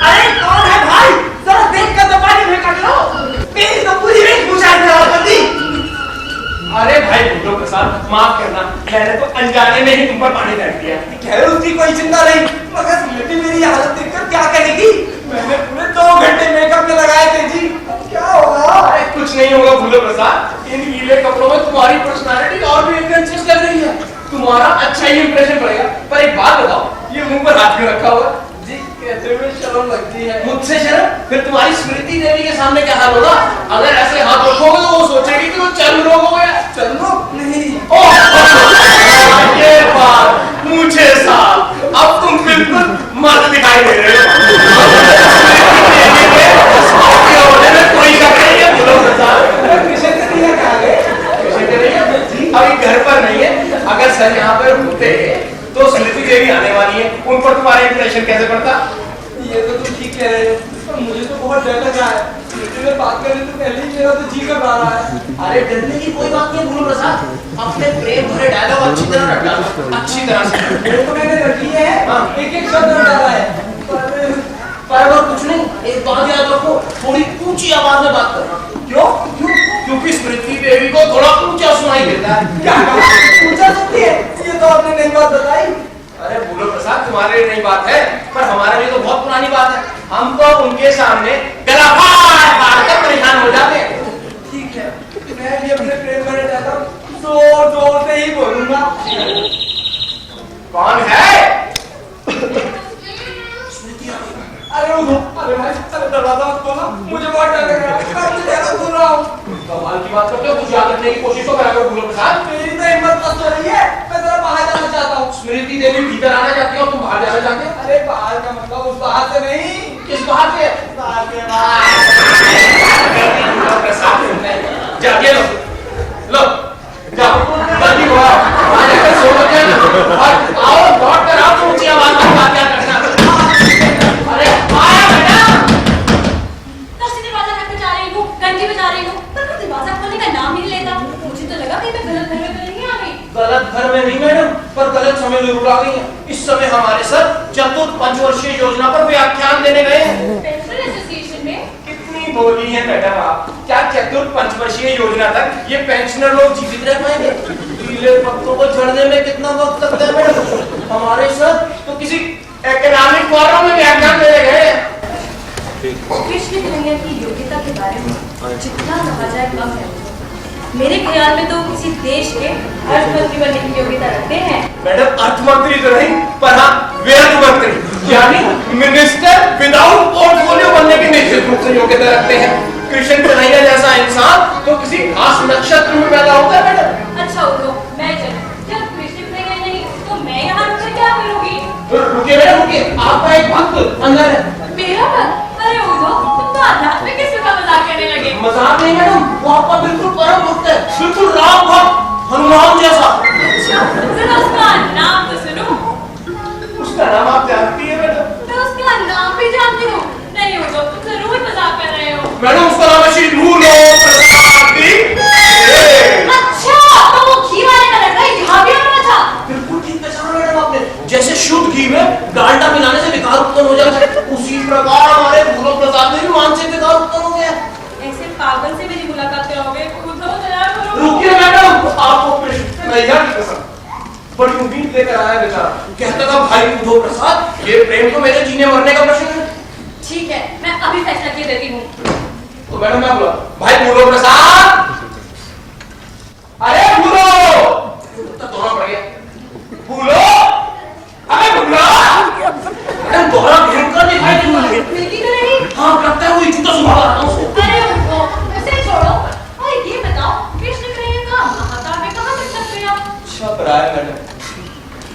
अरे कौन है भाई? जरा देख कर तो पानी में काट लो। मेरी तो पूरी वेशभूषा खराब कर दी। अरे भाई भूलो प्रसाद, माफ करना, मैंने तो अनजाने में ही तुम पर पानी फेंक दिया। खैर उसकी कोई चिंता नहीं, मगर स्मृति मेरी हालत देखकर क्या कहेगी? मैंने पूरे 2 घंटे मेकअप में लगाए थे जी, क्या होगा? अरे कुछ नहीं होगा भूलो प्रसाद, इन गीले कपड़ों में तुम्हारी पर्सनालिटी और भी इंटेंस लग रही है, तुम्हारा अच्छा ही इंप्रेशन पड़ेगा। पर एक बात बताओ, ये मुंह पर हाथ क्यों रखा हुआ? जी कहते हुए शर्म लगती है। मुझसे शर्म? फिर तुम्हारी स्मृति देवी के सामने क्या हाल होगा? अगर ऐसे हाथ रखोगे तो वो सोचेगी कि वो चर्म रोग हो गया। चर्म रोग? नहीं। ये बात मुझे साहब, अब तुम बिल्कुल मर्द दिखाई दे रहे हो। होने में कोई शक नहीं है भूलो प्रसाद। अभी घर पर नहीं है, अगर सर यहाँ पर होते तो स्मृति देवी आने वाली है, उन पर तुम्हारा इंप्रेशन कैसे पड़ता? ये तो तुम ठीक कह रहे हो, पर मुझे तो बहुत डर लग रहा है। स्मृति में बात करने से पहले ही मेरा तो जी घबरा रहा है। अरे डरने की कोई बात नहीं भूलो प्रसाद, अपने प्रेम भरे डायलॉग अच्छी तरह रट डालो, अच्छी तरह से। वो तो मैंने रट लिए हैं, एक-एक शब्द रट डाला है। पर और कुछ नहीं, एक बात याद रखो, थोड़ी ऊंची आवाज में बात करना। क्यों? क्योंकि स्मृति देवी को थोड़ा ऊंचा सुनाई देता है। क्या ऊंचा सुनती है? ये तो आपने नई बात बताई। अरे भूलो प्रसाद, तुम्हारे लिए नई बात है, पर हमारे लिए तो बहुत पुरानी बात है। हम तो उनके सामने गला फाड़ कर परेशान हो जाते हैं। ठीक है, मैं भी अपने प्रेम भरे डायलॉग जोर-जोर से ही बोलूंगा। कौन है? अरे भाई, अरे दरवाजा मत खोलो, मुझे बहुत डर लग रहा है। मैं अपने डायलॉग बोल रहा हूँ। कमाल की बात करते हो, कुछ याद रखने की कोशिश तो करा करो भूलो प्रसाद। मेरी तो हिम्मत मस्त हो रही है, मैं जरा बाहर जाना चाहता हूँ। स्मृति देवी भीतर आना चाहती हो, तुम बाहर जाना चाहते हो? अरे बाहर का मतलब उस बाहर से नहीं। किस बाहर से? बाहर से बाहर। जाके लो जाओ, जल्दी हो आओ, आज अगर सो बजे ना और आओ लौट कर आओ, तो ऊंची आवाज में बात क्या करना। अरे आया बेटा, कब से दरवाजा खटखटा जा रही हूँ, घंटी बजा रही हूँ, पर कोई दरवाजा खोलने का नाम ही नहीं लेता। मुझे तो लगा कहीं मैं गलत घर में तो नहीं आ गई। गलत घर में नहीं मैडम, पर गलत समय जरूर आ गई है। इस समय हमारे सर चतुर्थ पंचवर्षीय योजना पर व्याख्यान देने गए हैं। पेंशनर एसोसिएशन में। कितनी बोली है मैडम आप, क्या चतुर्थ पंचवर्षीय योजना तक ये पेंशनर लोग जीवित रह पाएंगे? पीले पत्तों को झड़ने में कितना वक्त लगता है मैडम? हमारे सर तो किसी इकोनॉमिक फोरम में व्याख्यान देने गए हैं। कृष्ण कन्हैया की योग्यता के बारे में जितना कहा जाए कम है। मेरे ख्याल में तो किसी देश के अर्थमंत्री बनने की योग्यता रखते हैं। मैडम अर्थमंत्री तो नहीं, पर हाँ व्यर्थ मंत्री, यानी मिनिस्टर विदाउट पोर्टफोलियो बनने की निश्चित रूप से योग्यता रखते हैं। कृष्ण कन्हैया जैसा इंसान तो किसी खास नक्षत्र में पैदा होता है मैडम। अच्छा उठो, मैं चलूं। जब कृष्ण कन्हैया नहीं तो मैं यहाँ रुककर क्या करूँगी? रुकिए मैडम रुकिए, आपका एक भक्त अंदर है। मेरा भक्त? अरे उठो, तुम तो आध्यात्मिक किस्म का मजाक करने लगे। मजाक नहीं मैडम, वो आपका बिल्कुल परम भक्त है, बिल्कुल राम भक्त, हनुमान जैसा। अच्छा, जरा उसका नाम तो सुनो। उसका नाम आप जानती है मैडम? मैं उसका नाम भी जानती हूँ। नहीं उठो, तुम जरूर मजाक कर रहे हो। मैडम उसका नाम है श्री भूलो प्रसाद जी। अच्छा, तो वो घी वाले का लड़का यहाँ भी आना था। बिल्कुल ठीक पहचाना मैडम आपने, जैसे शुद्ध घी में डालडा मिलाने से विकार उत्पन्न हो जाता है, उसी प्रकार हमारे भूलो प्रसाद में भी मानसिक विकार उत्पन्न हो गया। ऐसे पागल से मेरी मुलाकात कराओगे? उठो, तैयार करो। रुकिए मैडम, आपको कृष्णैया की कसम, बड़ी उम्मीद लेकर आया बेचारा, कहता था भाई उद्धव प्रसाद ये प्रेम तो मेरे जीने मरने का प्रश्न है। ठीक है, मैं अभी फैसला किए देती हूँ। तो मैडम मैं बोला भाई भूलो प्रसाद, अरे भूलो, तो दोहरा पड़ गया, भूलो, अरे भूलो, मैडम दोहरा भयंकर दिखाई देता है। मिलती तो नहीं? हाँ करता है, वो जूता सुबह रहा हूँ उसको। अरे उठो, उसे छोड़ो और ये बताओ कृष्ण कन्हैया का महाकाव्य कहाँ तक छप गया? छप रहा है मैडम,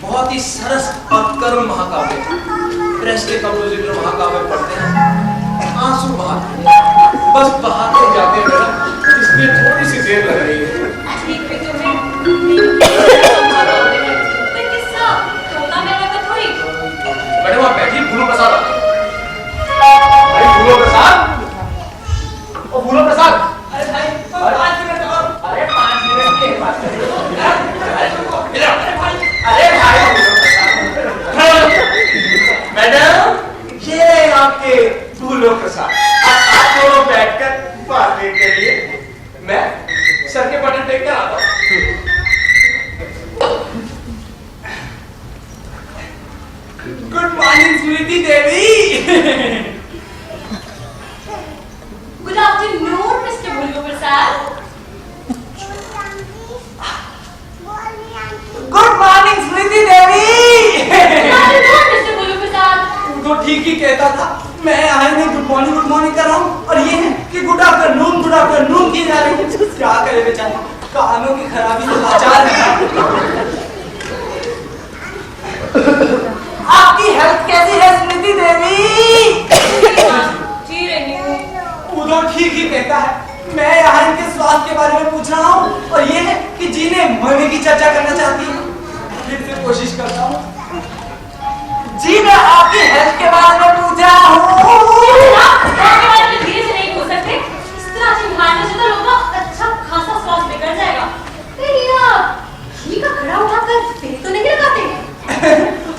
बहुत ही सरस और करुण महाकाव्य, प्रेस के कंपोजिटर महाकाव्य पढ़ते हैं, आंसू बहाते हैं, बस बहाते जाते हैं मैडम, इसमें थोड़ी सी देर लग रही है। ठीक है तुम्हें किस्सा तोता मेरा का थोड़ी। मैडम आप बैठिए, भूलो प्रसाद आते हैं। भाई भूलो प्रसाद, ओ भूलो प्रसाद, अरे भाई, 5 मिनट और। अरे 5 मिनट की बात करिए। आता हूँ। गुड मॉर्निंग स्मृति देवी। गुड आफ्टरनून मिस्टर बुल्लू प्रसाद। गुड मॉर्निंग स्मृति देवी। गुड आफ्टरनून मिस्टर बुल्लू प्रसाद। तो ठीक ही कहता था, मैं आई नहीं गुड मॉर्निंग कर रहा हूँ और ये है कि गुड आफ्टरनून की जा रही है। क्या करे बेचारे, कानों की खराबी से लाचार है। आपकी हेल्थ कैसी है स्मृति देवी? जी रही हूँ। वो तो ठीक ही कहता है, मैं यहाँ इनके स्वास्थ्य के बारे में पूछ रहा हूँ और ये है कि जीने मरने की चर्चा करना चाहती हूँ। फिर से कोशिश करता हूँ जी, मैं आपकी हेल्थ के बारे में पूछ रहा हूँ। धीरे से नहीं हो सकते, इस तरह से मारने से तो लोगों का अच्छा खासा स्वास्थ्य बिगड़ जाएगा। कहीं आप घी का घड़ा उठाकर तेल तो नहीं लगाते?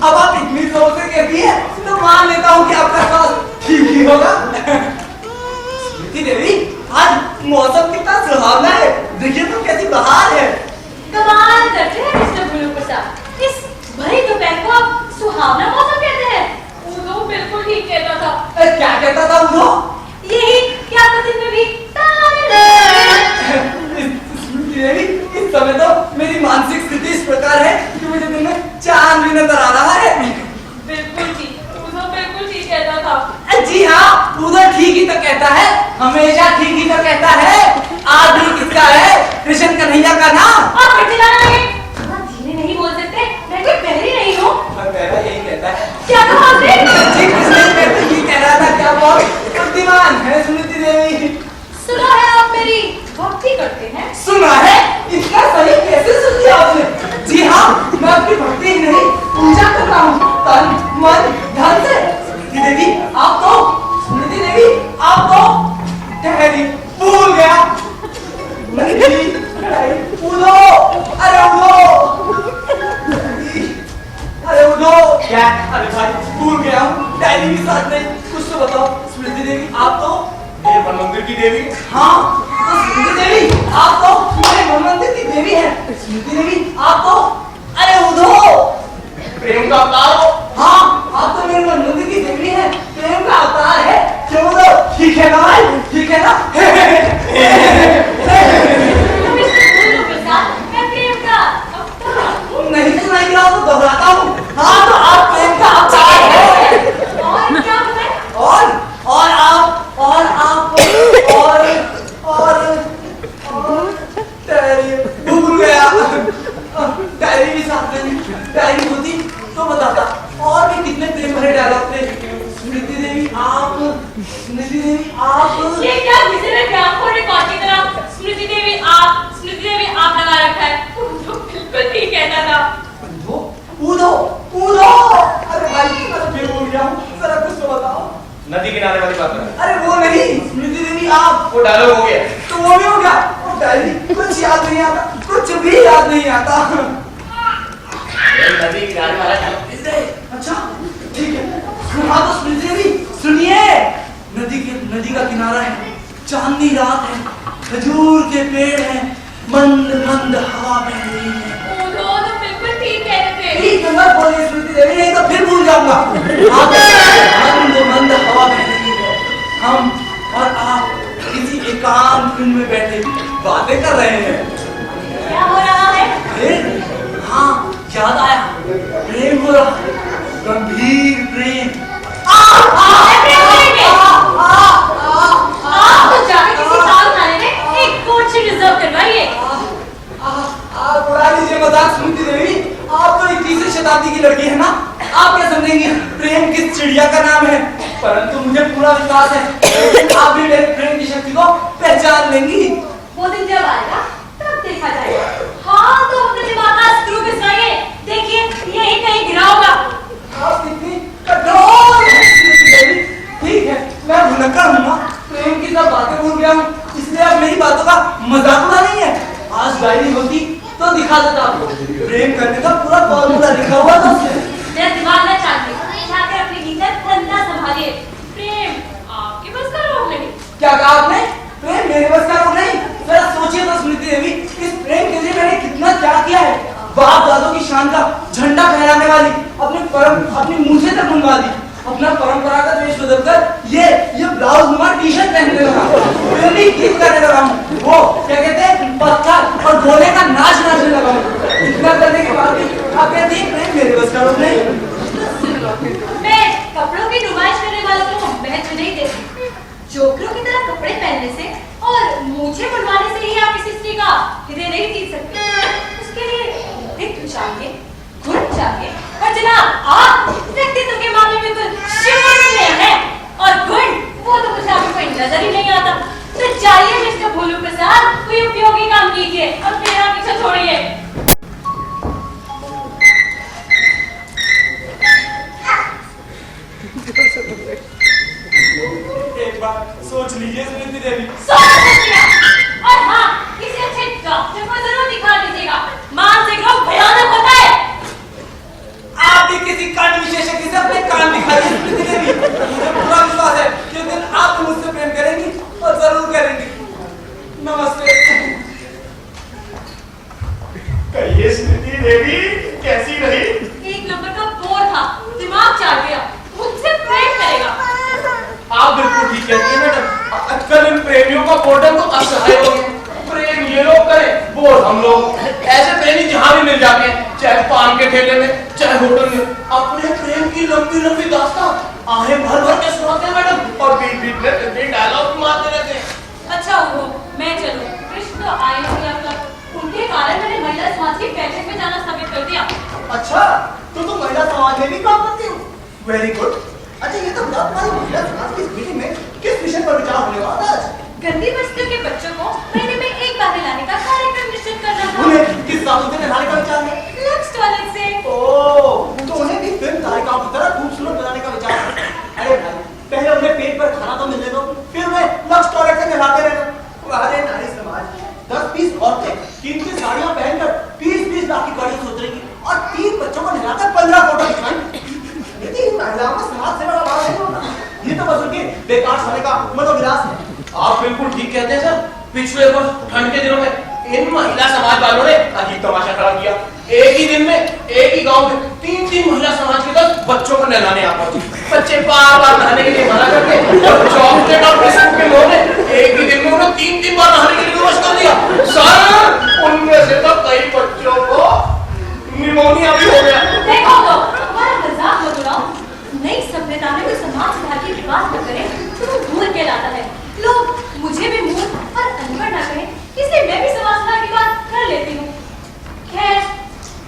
अब आप इतनी जोर से कहती है तो मान लेता हूँ कि आपका स्वास्थ्य ठीक ही होगा। स्मृति देवी, आज मौसम कितना सुहावना है, देखिए तो कैसी बहार है। कमाल करते हैं मिस्टर बुल्लू प्रसाद, इस भरी दोपहर को आप सुहावना मौसम कहते हैं। वो बिल्कुल ठीक कहता था। क्या कहता था वो? यही क्या तो दिन में भी स्मृति देवी, इस समय तो मेरी मानसिक स्थिति इस प्रकार है कि मुझे दिन में चांद भी नजर आ रहा है। बिल्कुल ठीक, वो बिल्कुल ठीक कहता था। जी हाँ, उधर ठीक ही तो कहता है, हमेशा ठीक ही तो कहता है। आज भी किसका है? कृष्ण कन्हैया का ना। आप फिर चिल्लाना नहीं, धीरे नहीं बोल सकते, मैं कोई बहरी नहीं हूँ। यही कहता है। क्या कहा आपने? जी कृष्ण ये कह रहा था, क्या बहुत बुद्धिमान है स्मृति देवी। सुना है आप मेरी भक्ति करते हैं। सुना है? इतना सही कैसे सुन लिया आपने? जी हाँ, मैं आपकी भक्ति ही नहीं पूजा कर रहा हूँ, तन मन धन से। स्मृति देवी आप तो, स्मृति देवी आप तो ठहरी, भूल गया। उठो, अरे उठो, अरे उठो। क्या? अरे भाई भूल गया हूँ, डायरी भी साथ नहीं, कुछ तो बताओ। स्मृति देवी आप तो ये वन मंदिर की देवी। हाँ, तो स्मृति देवी आप तो मेरे मन मंदिर की देवी है। स्मृति देवी आप तो, अरे उठो, प्रेम का अवतार हो। हाँ आप तो मेरे मन मंदिर की देवी है, प्रेम का अवतार है। क्यों बोलो? ठीक है ना भाई, ठीक है ना? मिस्टर बुल्लू प्रसाद, मैं प्रेम का अवतार। नहीं सुनाई दिया तो घबराता हूँ। हाँ तो आप प्रेम का अवतार है। और क्या बताएं? और आप डायरी भूल गया। डायरी भी साथ में, डायरी होती तो बताता। और भी कितने प्रेम भरे डायलॉग थे। स्मृति देवी आप, स्मृति देवी आप। ये क्या किसी ने ग्राम को रिकॉर्ड की तरह स्मृति देवी आप लगा रखा है? वो बिल्कुल ठीक कहता था। कूदो कूदो। अरे भाई मैं फिर भूल गया हूँ, जरा कुछ तो बताओ। नदी किनारे वाली बात है। अरे वो नहीं, स्मृति देवी आप। वो डायलॉग हो गया। तो वो भी हो गया। वो डायरी कुछ याद नहीं आता, कुछ भी याद नहीं आता। नदी किनारे वाला डायलॉग। अच्छा ठीक है, हाँ तो स्मृति देवी सुनिए। नदी का किनारा है, चांदनी रात है, खजूर के पेड़ हैं, मंद मंद हवा बह रही है। वो तो बिल्कुल ठीक कहते थे। ठीक है मत बोलिए स्मृति देवी, नहीं तो फिर भूल जाऊंगा। मंद मंद हवा बह रही है, हम और आप किसी एकांत कुंज में बैठे बातें कर रहे हैं। क्या हो रहा है? हाँ याद आया, प्रेम हो रहा है, गंभीर प्रेम। प्रेम करेंगे? आप तो जाके किसी साल खाने में एक कोचिंग रिजर्व करवाइए। आप उड़ा लीजिए मजाक स्मृति देवी, आप तो 21वीं शताब्दी की लड़की है ना, आप क्या समझेंगी प्रेम किस चिड़िया का नाम है। परंतु मुझे पूरा विश्वास है आप भी मेरे प्रेम की शक्ति को पहचान लेंगी। वो दिन जब आएगा तब देखा जाएगा। हाँ तो अपने दिमाग का स्क्रू घिसवाइए, देखिए यही कहीं गिरा होगा। आप कितनी कठोर हैं स्मृति देवी। ठीक है मैं भुलक्कड़ हूँ ना, प्रेम की सब बातें भूल गया हूँ, इसलिए अब मेरी बातों का मजाक उड़ा नहीं है। आज डायरी होती तो दिखा देता आपको, प्रेम करने का पूरा फॉर्मूला लिखा हुआ था उसमें। मेरा दिमाग न चाहते, जाकर अपनी नींद ठंडा संभालिए। प्रेम आपके बस का रोग नहीं। क्या कहा आपने? प्रेम मेरे बस का रोग नहीं। जरा सोचिए तो स्मृति देवी, इस प्रेम के हिंदुस्तान का झंडा फहराने वाली अपनी मूछें तक बनवा दी, अपना परंपरागत वेश बदलकर ये ब्लाउज नुमा टी शर्ट पहनने लगा, फिल्मी गीत गाने लगा हूँ, वो क्या कहते हैं पत्थर और गोले का नाच नाचने लगा हूँ। इतना करने के बाद भी आप कहते हैं प्रेम मेरे बस का नहीं। मैं कपड़ों की नुमाइश करने वालों को महत्व नहीं देती। जोकरों की तरह कपड़े पहनने से और मूछें बनवाने से ही आप किसी स्त्री का हृदय नहीं जीत सकते। उसके लिए व्यक्तित्व चाहिए, गुण चाहिए, और जनाब आप व्यक्तित्व के मामले में तो शिवमय हैं, और गुण वो तो मुझे आपको कोई नजर ही नहीं आता। तो जाइए मिस्टर भोलू प्रसाद, कोई उपयोगी काम कीजिए और मेरा पीछा छोड़िए। एक बार सोच लीजिए स्मृति देवी। और हाँ, किसी अच्छे डॉक्टर को जरूर दिखा दीजिएगा, मानसिक रोग भयानक होता है। आप भी किसी कान विशेषज्ञ से अपने कान दिखाइए स्मृति देवी। मुझे पूरा विश्वास है कि एक दिन आप भी मुझसे प्रेम करेंगी और जरूर करेंगी। नमस्ते। कहिए स्मृति देवी, कैसी रही? एक नंबर का बोर था, दिमाग चाट गया, मुझसे प्रेम करेगा। आप बिल्कुल ठीक कहती हैं मैडम। आजकल इन प्रेमियों का बोर्डम तो असहाय हो गया। प्रेम ये लोग करें, बोर हम लोग। ऐसे प्रेमी जहाँ भी मिल जाते हैं, चाहे पान के ठेले में, चाहे होटल में, अपने प्रेम की लंबी लंबी दास्तान आहे भर भर के सुनाते हैं मैडम, और बीच बीच में डायलॉग मारते रहते हैं। अच्छा वो मैं चलूं, कृष्ण तो आए नहीं अब तक। उनके कारण मैंने महिला समाज की बैठक में जाना स्थगित कर दिया। अच्छा, तो तुम महिला समाज में भी काम करती हो? Very good. अच्छा ये तो बताओ तुम्हारी महिला समाज की मीटिंग में किस विषय पर विचार होने वाला है आज? गंदी बस्तियों के बच्चों को महीने में एक बार नहलाने का कार्यक्रम निश्चित करना था। उन्हें किस साबुन से नहलाने का विचार है? लक्स टॉयलेट से। ओह, तो उन्हें भी फिल्म तारिकाओं की तरह खूबसूरत बनाने का विचार है। अरे भाई, पहले उन्हें पेट पर खाना तो मिलने दो, फिर उन्हें लक्स टॉयलेट से नहलाते रहना। अरे नारी समाज, 10-20 औरतें कीमती साड़ियां पहनकर 20-20 लाख की गाड़ी से उतरेंगी और 3 बच्चों को नहलाकर 15 फोटो खिंचवाएंगी। लेकिन महिलाओं का समाज सेवा का भाव नहीं होता। ये तो बस उनके बेकार समय का मनोविलास है। आप बिल्कुल ठीक कहते हैं सर। पिछले वर्ष ठंड के दिनों में इन महिला समाज वालों ने अजीब तमाशा खड़ा किया। एक ही दिन में एक ही गांव में 3 महिला समाज के 10 बच्चों को नहलाने आ पहुंची। बच्चे बार बार नहाने के लिए मना करते और चॉकलेट और बिस्कुट के लोगों ने एक ही दिन में उन्हें 3 बार नहाने के लिए विवश कर दिया। सर, उनमें से तो कई बच्चों को निमोनिया भी हो गया। देखो तो, हमारा मजाक मत उड़ाओ। नई सभ्यता में कोई समाज सुधार की बात न करे तो वो दूर कहलाता है। लोग मुझे भी मूर्ख और अनपढ़ ना कहें, इसलिए मैं भी समाज सुधार की बात कर लेती हूँ। खैर,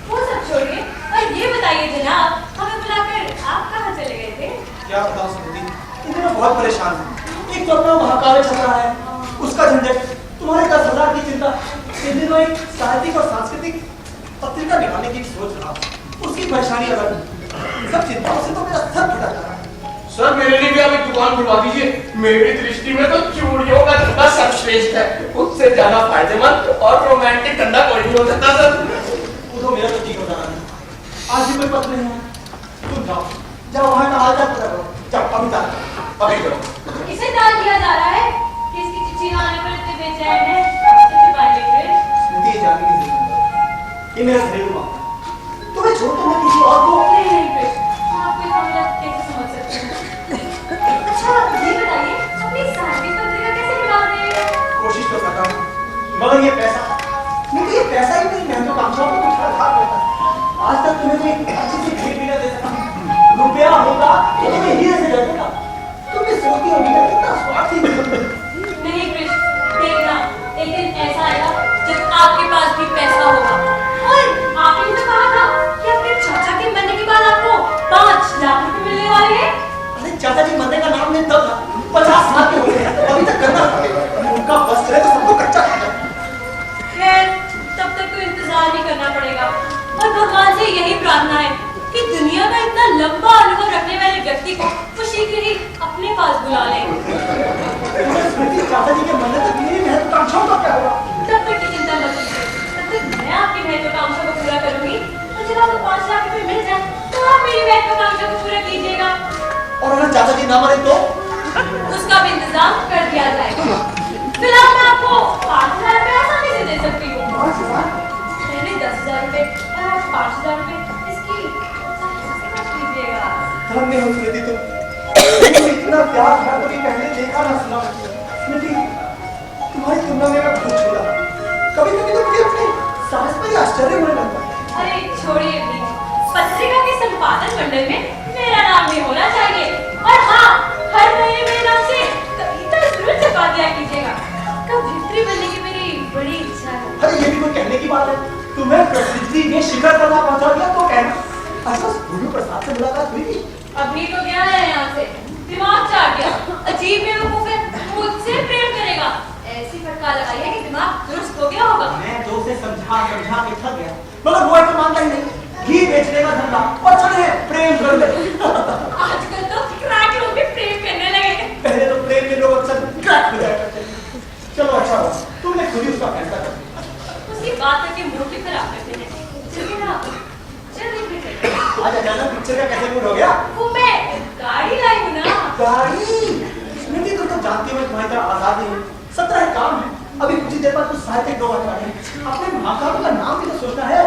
वो सब छोड़िए और ये बताइए जनाब, हमें बुलाकर आप कहाँ चले गए थे? क्या बताऊं स्मृति, इन दिनों बहुत परेशान हूँ। एक तो अपना महाकाव्य चल रहा है, उसका झंझट, तुम्हारे 10,000 की चिंता। इन दिनों एक साहित्यिक और सांस्कृतिक पत्रिका निकालने की सोच रहा हूँ, उसकी परेशानी अलग। सब चिंताओं से तो मेरा सर फटक रहा है। सर, मेरे लिए भी आप एक दुकान खुलवा दीजिए। मेरी दृष्टि में तो चूड़ियों का धंधा सर्वश्रेष्ठ है। उससे ज्यादा फायदेमंद और रोमांटिक धंधा कोई नहीं हो सकता सर। वो तो मेरा तो जी हो रहा है। आज भी कोई पत्र नहीं है। तुम जाओ, जाओ वहाँ का हाल चाल पता करो। जाओ, अभी जाओ, अभी करो। इसे डाल दिया जा रहा है कि इसकी चिट्ठी आने पर इतने बेचैन है। चिट्ठी पाएंगे फिर। स्मृति, ये जानने की जरूरत है। ये मेरा घरेलू मामला है। तुम्हें छोड़ कर मैं किसी और को नहीं कृष्ण, आप ये मामला कैसे समझ सकते हैं? अच्छा ये बताइए, अपनी साहित्यिक पत्रिका कैसे निकाल रहे हैं? कोशिश तो करता हूँ, मगर ये पैसा, मुझे ये पैसा ही मेरी महत्वाकांक्षाओं को कुछ आधार करता है। आज तक तुम्हें कोई अच्छी सी भेंट भी न दे सका। रुपया होगा तो तुम्हें हीरे से लगेगा। तुम ये सोचती होगी ना कितना स्वार्थी हो। नहीं कृष्ण, देखना एक दिन ऐसा आएगा जब आपके पास भी पैसा होगा। और आपने मुझे कहा था कि अपने चाचा के मरने के बाद आपको 5 लाख रुपए मिलने वाले हैं। अरे चाचा जी मरने का नाम नहीं, तब 50 साल के हो गए, अभी तक करना पड़ेगा। उनका बस चले तो सबको कच्चा खाना। खैर, तब तक तो इंतजार ही करना पड़ेगा। और भगवान से यही प्रार्थना है कि दुनिया का इतना लंबा अनुभव रखने वाले व्यक्ति को वो शीघ्र ही अपने पास बुला ले। स्मृति, चाचा जी के मरने तक मेरी महत्वाकांक्षाओं का क्या होगा? तब तक की चिंता मत कीजिए, तब तक मैं आपकी महत्वाकांक्षा को पूरा करूंगी। और जब आपको 5 लाख रुपए मिल जाए तो आप मेरी महत्वाकांक्षा को पूरा कीजिएगा। और अगर चाचा जी ना मरे तो? उसका भी इंतजाम कर दिया जाएगा। फिलहाल मैं आपको 5,000 रुपए आसानी से दे सकती हूँ। 5,000? मैंने 10,000 रुपए और आप 5,000 रुपए, इसकी कीजिएगा। धन्य हो स्मृति तुम, इतना प्यार था कभी पहले देखा ना सुना। स्मृति तुम्हारी तुलना में मैं बहुत छोड़ा, कभी कभी तो मुझे अपने साहस पर ही आश्चर्य होने लगता है। अरे छोड़िए प्लीज, पत्रिका के संपादन मंडल में मेरा नाम भी होना चाहिए, और हाँ, हर महीने मेरे नाम से कविता जरूर छपा दिया कीजिएगा। कवयित्री बनने की मेरी बड़ी इच्छा है। अरे ये भी कोई कहने की बात है, तुम्हें प्रसिद्धि के शिखर पर पहुंचा दिया तो कहना। अच्छा गुरु प्रसाद से मुलाकात हुई थी? अभी तो गया है यहाँ से, दिमाग चाट गया। अजीब बेवकूफ है, मुझसे प्रेम करेगा। ऐसी फटकार लगाई है कि दिमाग दुरुस्त हो गया होगा। मैं तो उसे समझा के थक गया, मगर वो ऐसा मानता ही नहीं। घी बेचने का धंधा और चले प्रेम कर ले। आजकल तो क्रैक लोग भी प्रेम करने लगे। पहले तो प्रेम के लोग अक्सर क्रैक हो जाया करते थे। चलो अच्छा हुआ तुमने खुद ही उसका फैसला कर दिया। उसकी बात करके मूड भी खराब करते हैं। चलिए ना, चलिए। आज अचानक पिक्चर का कैसे मूड हो गया? वो मैं गाड़ी लाई हूँ ना। गाड़ी? स्मृति तुम तो जानती हो तुम्हारी तरह आजाद नहीं हूँ। 17 काम है, अभी कुछ ही देर बाद कुछ साहित्यिक दो अपने महाकाव्य का नाम भी तो सोचना है।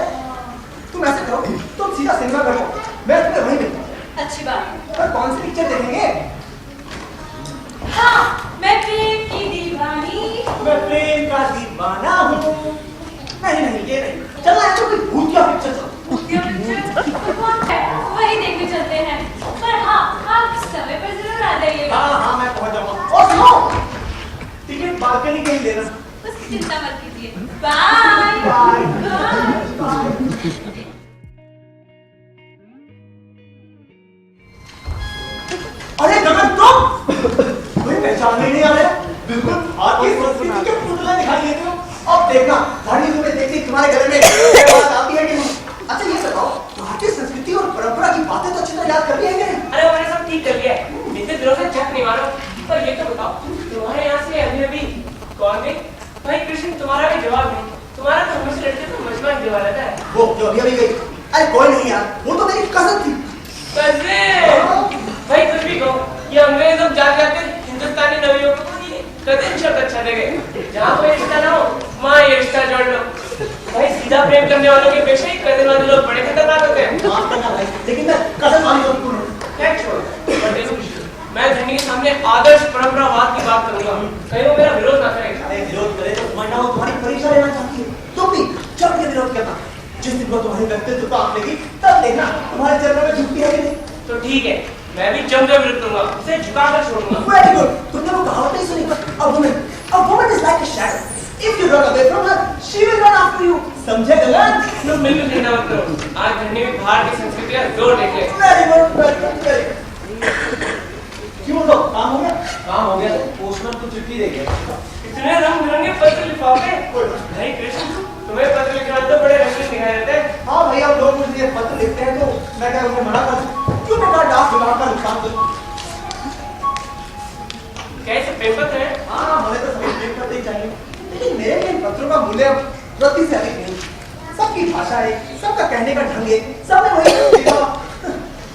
तुम ऐसे करो, तुम सीधा सिनेमा कर लो, मैं तुम्हें वहीं मिलता हूँ। अच्छी बात। पर कौन सी पिक्चर देखेंगे? हाँ, मैं प्रेम की दीवानी। मैं प्रेम का दीवाना हूँ। नहीं ये नहीं, चलना है तो कोई भूतिया पिक्चर चलो। भूतिया पिक्चर कौन है? वही देखने चलते हैं। पर हाँ, आप समय पर जरूर आ जाइएगा। हाँ मैं पहुँच जाऊँगा। और सुनो, टिकट बालकनी के ही लेना। उसकी चिंता मत कीजिए। Bye bye. अरे गगन तुम कोई पहचान नहीं आ रहा, बिल्कुल आपकी संस्कृति के पुतले दिखाई देते हो। अब देखना घड़ी तुम्हें देखती तुम्हारे घर में ये बात आती है कि नहीं। अच्छा ये बताओ, भारतीय संस्कृति और परंपरा की बातें तो अच्छी तरह याद कर ली है क्या? अरे मैंने सब ठीक कर लिया है, इतने दिनों से चेक नहीं मारो। पर ये तो बताओ, तुम्हारे यहाँ से अभी कौन गई? भाई कृष्ण तुम्हारा भी जवाब नहीं। तुम्हारा तो हमसे लड़के तो मजमा दिवा रहता है। वो जो अभी गई, अरे कोई नहीं यार, वो तो मेरी कजन थी। कज़िन? भाई कुछ भी कहो, ये अंग्रेज लोग जाते हिंदुस्तानी नवियों को कज़िन शब्द अच्छा लगे। जहाँ कोई रिश्ता ना हो वहाँ ये रिश्ता जोड़ लो। भाई सीधा प्रेम करने वालों के पेशे ही कज़िन वाले लोग बड़े खतरनाक होते हैं। माफ करना भाई, लेकिन मैं कजन वाली लोग को क्या छोड़, पर देखो मैं धनी के सामने आदर्श परंपरावाद की बात करूंगा, कहीं वो मेरा विरोध ना करेगा। अरे विरोध करे तो समझना हो तुम्हारी परीक्षा लेना चाहती है, तुम भी जब ये विरोध करना। जिस दिन वो तुम्हारी व्यक्तित्व को आंक लेगी तब देखना तुम्हारे चरणों में झुकती है कि नहीं। तो ठीक है, मैं भी जमकर विरोध करूंगा, उसे झुकाकर छोड़ूंगा। Very good. तुमने वो कहावत नहीं सुनी? A woman is like a shadow. If you run away from her, she will run after you. समझे गलत? तुम बिल्कुल चिंता मत करो, आज धनी भी भारतीय संस्कृति का जोर देख ले। Very good, very good, very good. क्यों बोलो? काम हो गया? काम हो गया तो पोस्टमैन को चिट्ठी दे गया। इतने रंग बिरंगे पत्र लिफाफे। भाई कृष्ण तुम्हें पत्र लिखना तो बड़े रंगीन दिखाई देते हैं। हाँ भैया, लोग मुझे पत्र लिखते हैं तो मैं क्या उन्हें मना कर दूं? क्यों बेकार डाक विभाग का नुकसान करूं? कैसे प्रेम पत्र है? हाँ मुझे तो सभी प्रेम पत्र ही चाहिए, लेकिन मेरे इन पत्रों का मूल्य रत्ती से अधिक नहीं। सबकी भाषा है, सबका कहने का ढंग है, सब में वही लिखा।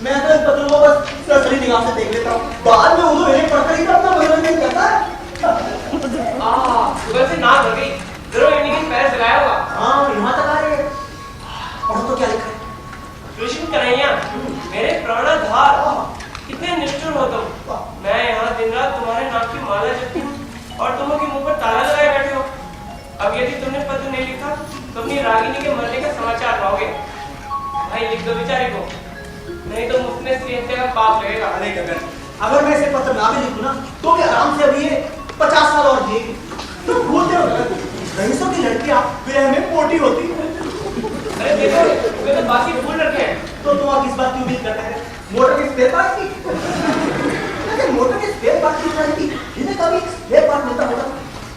मैं तो इस पत्रों को बस सरसरी निगाह से देख लेता हूँ, बाद में उन्होंने मेरे पढ़कर ही अपना मनोरंजन करता है। सुबह से नाक हो गई, जरूर इन्हीं पैर लगाया होगा। हाँ यहाँ तक आ रही है। पढ़ो तो क्या लिखा है? कृष्ण कन्हैया मेरे प्राणधार, कितने निष्ठुर हो तुम। मैं यहाँ दिन रात तुम्हारे नाम की माला जपती हूँ और तुम के मुंह पर ताला लगाए बैठे हो। अब यदि तुमने पत्र नहीं लिखा तो अपनी रागिनी के मरने का समाचार पाओगे। भाई लिख दो बेचारे को, नहीं तो मुफ्त में स्त्री हत्या का पाप लगेगा। अरे गगन, अगर मैं इसे पत्र ना भी लिखूं ना तो भी आराम से अभी ये 50 साल और जिएगी। तुम भूलते हो गगन, रईसों की लड़कियां विरह में मोटी होती हैं। अरे देखो तुम्हें तो बाकी भूल रखे हैं। तो तुम आप किस बात की उम्मीद करते हैं? मोटर के स्पेयर पार्ट की? अगर मोटर के स्पेयर पार्ट की उम्मीद की, इन्हें कभी स्पेयर पार्ट मिलता होगा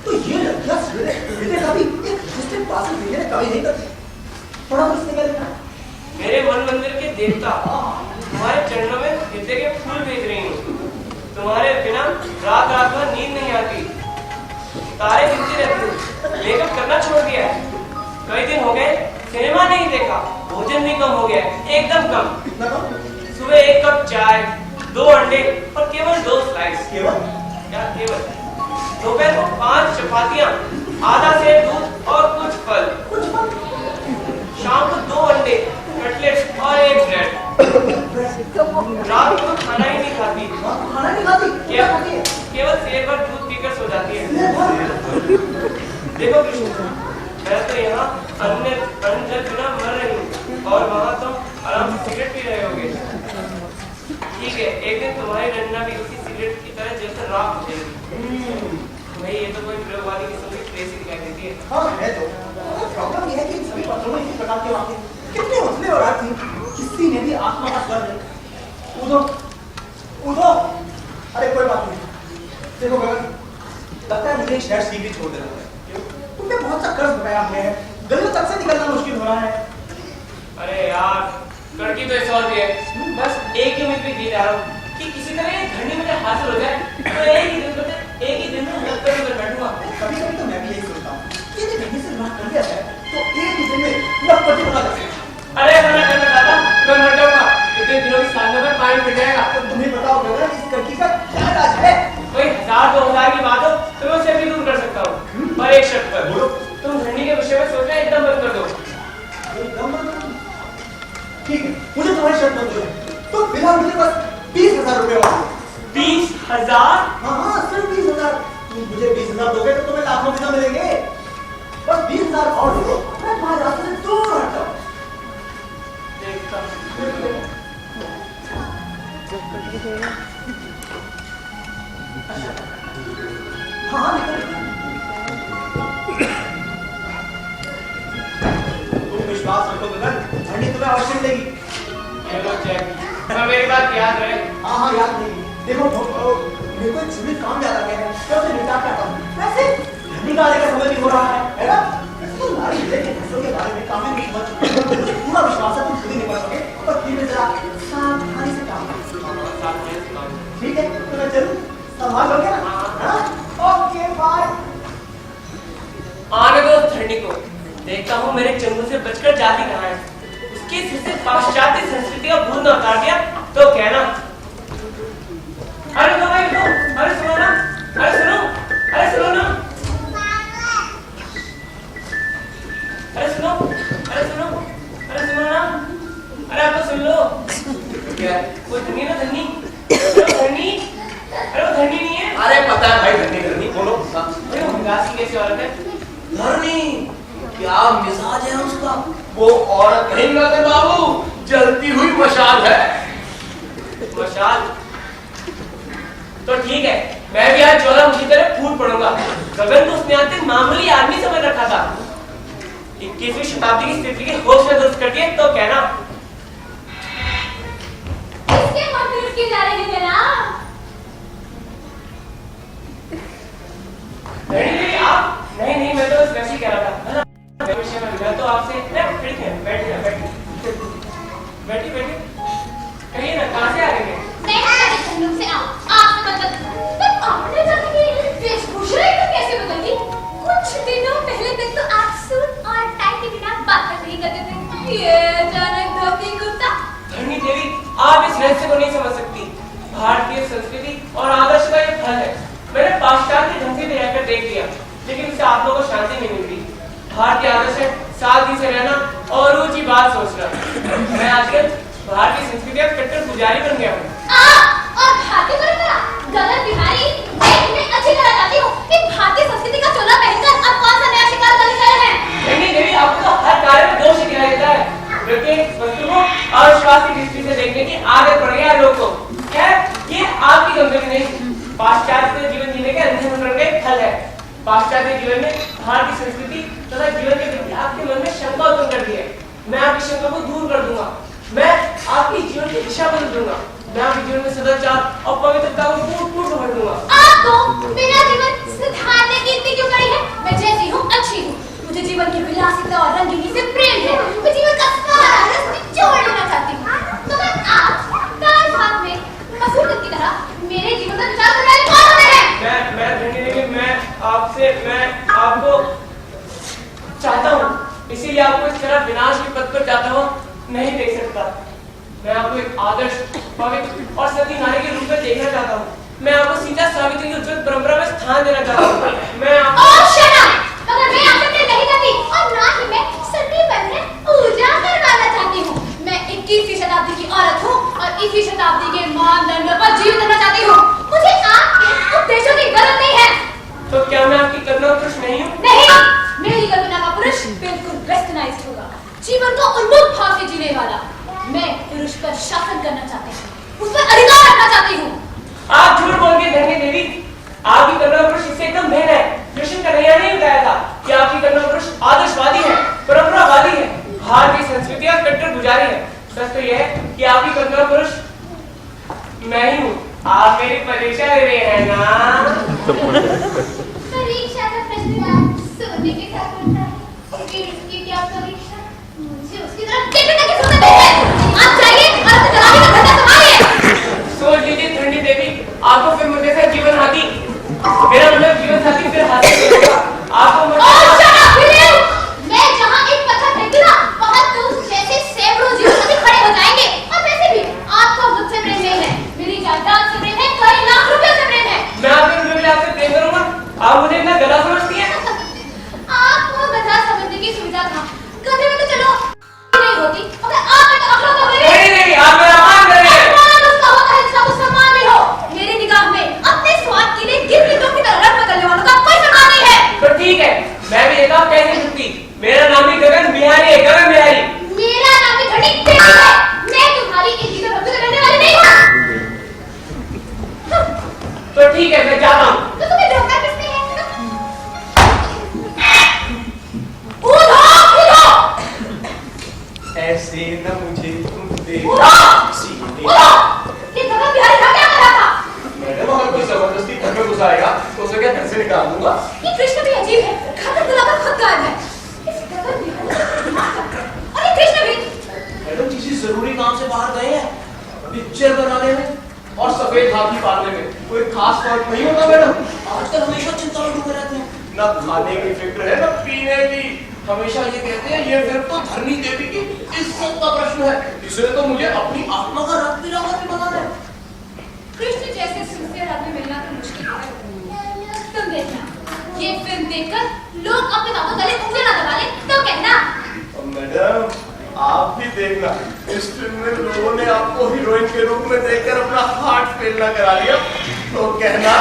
तो ये लड़कियां सवेरे इन्हें कभी एक डिस्ट्रिक्ट पार्सल भेजने कभी नहीं करती। थोड़ा तो इसने क्या लिखा? मेरे मन मंदिर के देवता तुम्हारे चरणों में हृदय के फूल भेज रही हूँ। तुम्हारे बिना रात रात भर नींद नहीं आती, तारे गिनती रहती हूँ। मेकअप करना छोड़ दिया है, कई दिन हो गए सिनेमा नहीं देखा, भोजन भी कम हो गया, एकदम कम। कितना कम? सुबह 1 कप चाय, 2 अंडे और केवल 2 स्लाइस। केवल? क्या केवल? दोपहर को 5 चपातियां, आधा सेर दूध और कुछ फल। कुछ फल? देखो कृष्ण, मैं तो यहाँ अन्य बिना मर रही हूँ और वहाँ तो आराम से सिगरेट पी रहे होगे। ठीक है, एक दिन तुम्हारी रंजना भी उसी सिगरेट की तरह जैसे राख हो जाएगी। भाई ये तो कोई प्रयोग वाली किस्म की क्रेजी दिखाई देती है। हाँ है तो। प्रॉब्लम ये है कि इन सभी पत्रों में इसी प्रकार के वाक्य कितने हौसले और रात थी, किसी ने भी आत्मा का स्वर नहीं। उदो, अरे कोई बात नहीं। देखो गगन, लगता है मुझे शहर सीधी छोड़ देना है। तुमने बहुत सा कर्ज बताया है, गलियों तक से निकलना मुश्किल हो रहा है। अरे यार, लड़की तो ऐसा होती है, बस एक ही उम्मीद भी रहा हूँ कि किसी तरह ये घड़ी मुझे हासिल हो जाए, तो एक ही दिन में लपटे में बैठूंगा। कभी-कभी तो मैं भी यही सोचता हूँ, यदि कहीं से बात कर लिया जाए, तो एक ही दिन में लपटे बना सकते हैं। अरे मैं करना चाहता, मैं मर जाऊंगा। इतने दिनों की साधना में पानी फिर जाएगा। तो तुम्हें बताओ गगन, इस लड़की का क्या इलाज है? कोई 1000-2000 की बात हो तो मैं उसे भी दूर कर सकता हूँ, पर एक शर्त पर। बोलो। तुम घड़ी के विषय में सोचना एकदम बंद कर दो। एकदम बंद कर दो? ठीक है, मुझे तुम्हारी शर्त मंजूर है। तो फिलहाल मुझे बस 20,000 रुपए और 20,000? हाँ, सिर्फ 20,000। तुम मुझे 20,000 दोगे तो तुम्हें लाखों पैसा मिलेंगे। बस 20,000 और दो, मैं तुम्हारे रास्ते से दूर हट जाऊँ। देखता हूँ। हाँ, निकल। तुम विश्वास रखो गगन, धनी तुम्हें अवश्य मिलेगी। ये लो चेक, मैं मेरी बात याद रहे। हाँ, याद नहीं। देखो मेरे को एक जरूरी काम याद आ गया है, मैं उसे निपटा के आता हूँ। वैसे धनी का आने का समय भी हो रहा है ना? तो नारी जिले के फसलों के बारे में काफी कुछ समझ चुके हो। मुझे पूरा विश्वास है तुम खुद ही निपट सकोगे, पर फिर भी जरा सावधानी से काम करो। ठीक है, तो मैं चलूं? संभाल लोगे ना? हाँ? Okay, bye. आने दो धरनी को, देखता हूँ मेरे चंगू से बचकर जाती कहाँ है। उसकी सिर से पाश्चात्य संस्कृति का भूत न उतार दिया तो कहना। अरे तो भाई तो, अरे सुनो ना, अरे सुनो, अरे सुनो ना, अरे सुनो, अरे सुनो, अरे सुनो ना, अरे आप तो सुन लो। क्या वो धनी ना धनी, अरे वो धनी, अरे वो धनी नहीं है। अरे पता है भाई, धनी धनी बोलो। अरे वो भंगास की कैसी औरत है? धनी, क्या मिजाज है उसका? वो औरत नहीं लगे बाबू, जलती हुई मशाल है। मशाल? तो ठीक है, मैं भी आज ज्वालामुखी तरह फूट पड़ूंगा। गगन तो उसने आते मामूली आदमी समझ रखा था। 21वीं शताब्दी की स्थिति के होश में दुरुस्त करके तो कहना। इसके मन में उसकी जा रही है ना? नहीं आप नहीं नहीं, मैं तो बस वैसे ही कह रहा था। विषय में मिला तो आपसे बैठिए बैठिए बैठिए कहिए ना, कहाँ से आ रहे हैं? से आप मतलब आपने जाके वेशभूषा एकदम कैसे बदल दी? कुछ दिनों पहले तक तो आप सूट और टाई के बिना बात तक नहीं करते थे। ये अचानक धोती कुर्ता। धरनी देवी, आप इस रहस्य को नहीं समझ सकती। भारतीय संस्कृति और आदर्श का ये फल है। मैंने पाश्चात्य ढंग से भी रहकर देख लिया, लेकिन इससे आप लोगों को शांति नहीं मिलती। भारतीय आदर्श है सादगी से रहना और ऊंची बात सोचना। मैं आजकल भारतीय संस्कृति का कट्टर पुजारी बन गया हूँ। और भारतीय परंपरा, गगन बिहारी, मैं तुम्हें अच्छी तरह जानती हूँ कि भारतीय संस्कृति का चोला पहनकर अब कौन सा नया शिकार कर रहे हैं। नहीं देवी, आपको तो हर कार्य में दोष दिखाई देता है। प्रत्येक वस्तु को अविश्वास की दृष्टि से देखने की आदत पड़ गई है लोगों को। खैर, ये आपकी कमजोरी नहीं, पाश्चात्य जीवन जीने के अंधे मनोरंजन का एक फल है। पाश्चात्य जीवन में भारतीय संस्कृति तथा जीवन के प्रति आपके मन में शंका उत्पन्न कर दी है। मैं आपकी शंका को दूर कर दूंगा। मैं आपकी जीवन की दिशा बदल दूंगा। मैं आपके जीवन में सदाचार और पवित्रता को फूट भर दूंगा। आपको मेरा जीवन सुधारने की इतनी क्यों पड़ी है? मैं जैसी हूँ अच्छी हूँ। मुझे जीवन की विलासिता और रंगीनी से प्रेम है। मैं जीवन का सारा रस निचोड़ लेना चाहती हूँ। तो मैं आज दाल भात में मसूर की तरह मेरे जीवन का विचार करने वाले कौन होते हैं? मैं आपको चाहता हूँ, इसीलिए आपको इस तरह विनाश के पथ पर जाता हुआ नहीं देख सकता। मैं आपको एक आदर्श, पवित्र और सती नारी के रूप में देखना चाहता हूँ। मैं आपको सीता सावित्री की उज्जवल परंपरा में स्थान देना चाहता हूँ। मैं आपको अगर मैं आपसे प्रेम नहीं करती और ना ही मैं सती बन में पूजा करवाना चाहती हूँ। मैं 21वीं शताब्दी की औरत हूँ और 21वीं शताब्दी के मानदंडों पर जीवित रहना चाहती हूँ। मुझे आपके उपदेशों की जरूरत नहीं है। तो क्या मैं आपकी करुणा खुश नहीं हूँ? नहीं। मेरी कल्पना का पुरुष बिल्कुल वेस्टर्नाइज्ड होगा, जीवन को उन्मुख भाव से जीने वाला। मैं पुरुष पर शासन करना चाहती हूँ, उस पर अधिकार रखना चाहती हूँ। आप झूठ बोल के धन्य देवी, आपकी कल्पना पुरुष इससे एकदम भिन्न है। कृष्ण कन्हैया ने बताया था कि आपकी कल्पना पुरुष आदर्शवादी है, परंपरावादी है, भारतीय संस्कृति का कट्टर पुजारी है। सच तो यह है कि आपकी कल्पना पुरुष मैं ही हूँ। आप मेरी परीक्षा ले रहे हैं ना? परीक्षा का प्रश्न सोने के साथ होता है, फिर उसकी क्या परीक्षा? मुझे उसकी तरफ देखने तक की जरूरत नहीं है। आप जाइए और अपने जलाने का धंधा संभालिए। सोच लीजिए ठंडी देवी, आपको फिर मुझे से जीवन हाथी, मेरा मतलब जीवन साथी फिर हाथी होगा। आपको मैं जहाँ एक पत्थर फेंकूं ना, वहाँ तुम जैसे सैकड़ों जीवन साथी खड़े हो जाएंगे। और वैसे भी आपको मुझसे प्रेम नहीं है, मेरी जायदाद से प्रेम है, कई लाख रुपए से प्रेम है। मैं आपसे प्रेम करूंगा, आप मुझे इतना गधा समझती हैं? आपको गधा समझने की सुविधा था, गधे में तो चलो नहीं होती, मगर आप में तो अकल तो है। नहीं, आप मेरा अपमान कर रहे हैं। अपमान उसका होता है जिसका कुछ सम्मान नहीं हो। मेरी निगाह में अपने स्वार्थ के लिए गिरगिटों की तरह रंग बदलने वालों का कोई सम्मान नहीं है। तो ठीक है, मैं भी देखा कह नहीं सकती। मेरा नाम भी गगन बिहारी है, गगन बिहारी। मेरा नाम भी घड़ी देवी है। मैं तुम्हारी इसी तरह भक्ति करने वाली नहीं हूँ। तो ठीक है, मैं जाता हूँ। तो तुम्हें रोकना किसने है? कूदो, कूदो, ऐसे न मुझे तुम देखो। कूदो। ये गगन बिहारी था क्या कर रहा था? मैडम, अगर कोई जबरदस्ती घर में घुसाएगा तो उसे क्या घर से निकाल दूंगा? ये कृष्ण भी अजीब है, खाकर बुलाकर खुद गायब है। इस गगन बिहारी और ये कृष्ण भी। मैडम किसी जरूरी काम से बाहर गए हैं, पिक्चर बनाने में और सफेद हाथी पालने में। कोई खास फर्क नहीं होता मैडम? आजकल हमेशा चिंता में डूबे रहते हैं, न खाने की फिक्र है न पीने की। हमेशा ये कहते हैं ये फिर तो धरनी देवी की इज्जत का प्रश्न है, इसलिए तो मुझे अपनी आत्मा का रक्त पिलाकर भी बनाना है। कृष्ण जैसे सिंसियर आदमी मिलना तो मुश्किल है। तुम देखना, ये फिल्म देखकर लोग अपने दांतों तले उंगलियां ना दबा लें तो कहना। मैडम आप भी देखना, इस फिल्म में लोगों ने आपको हीरोइन के रूप में देखकर अपना हार्ट फेल ना करा लिया तो कहना।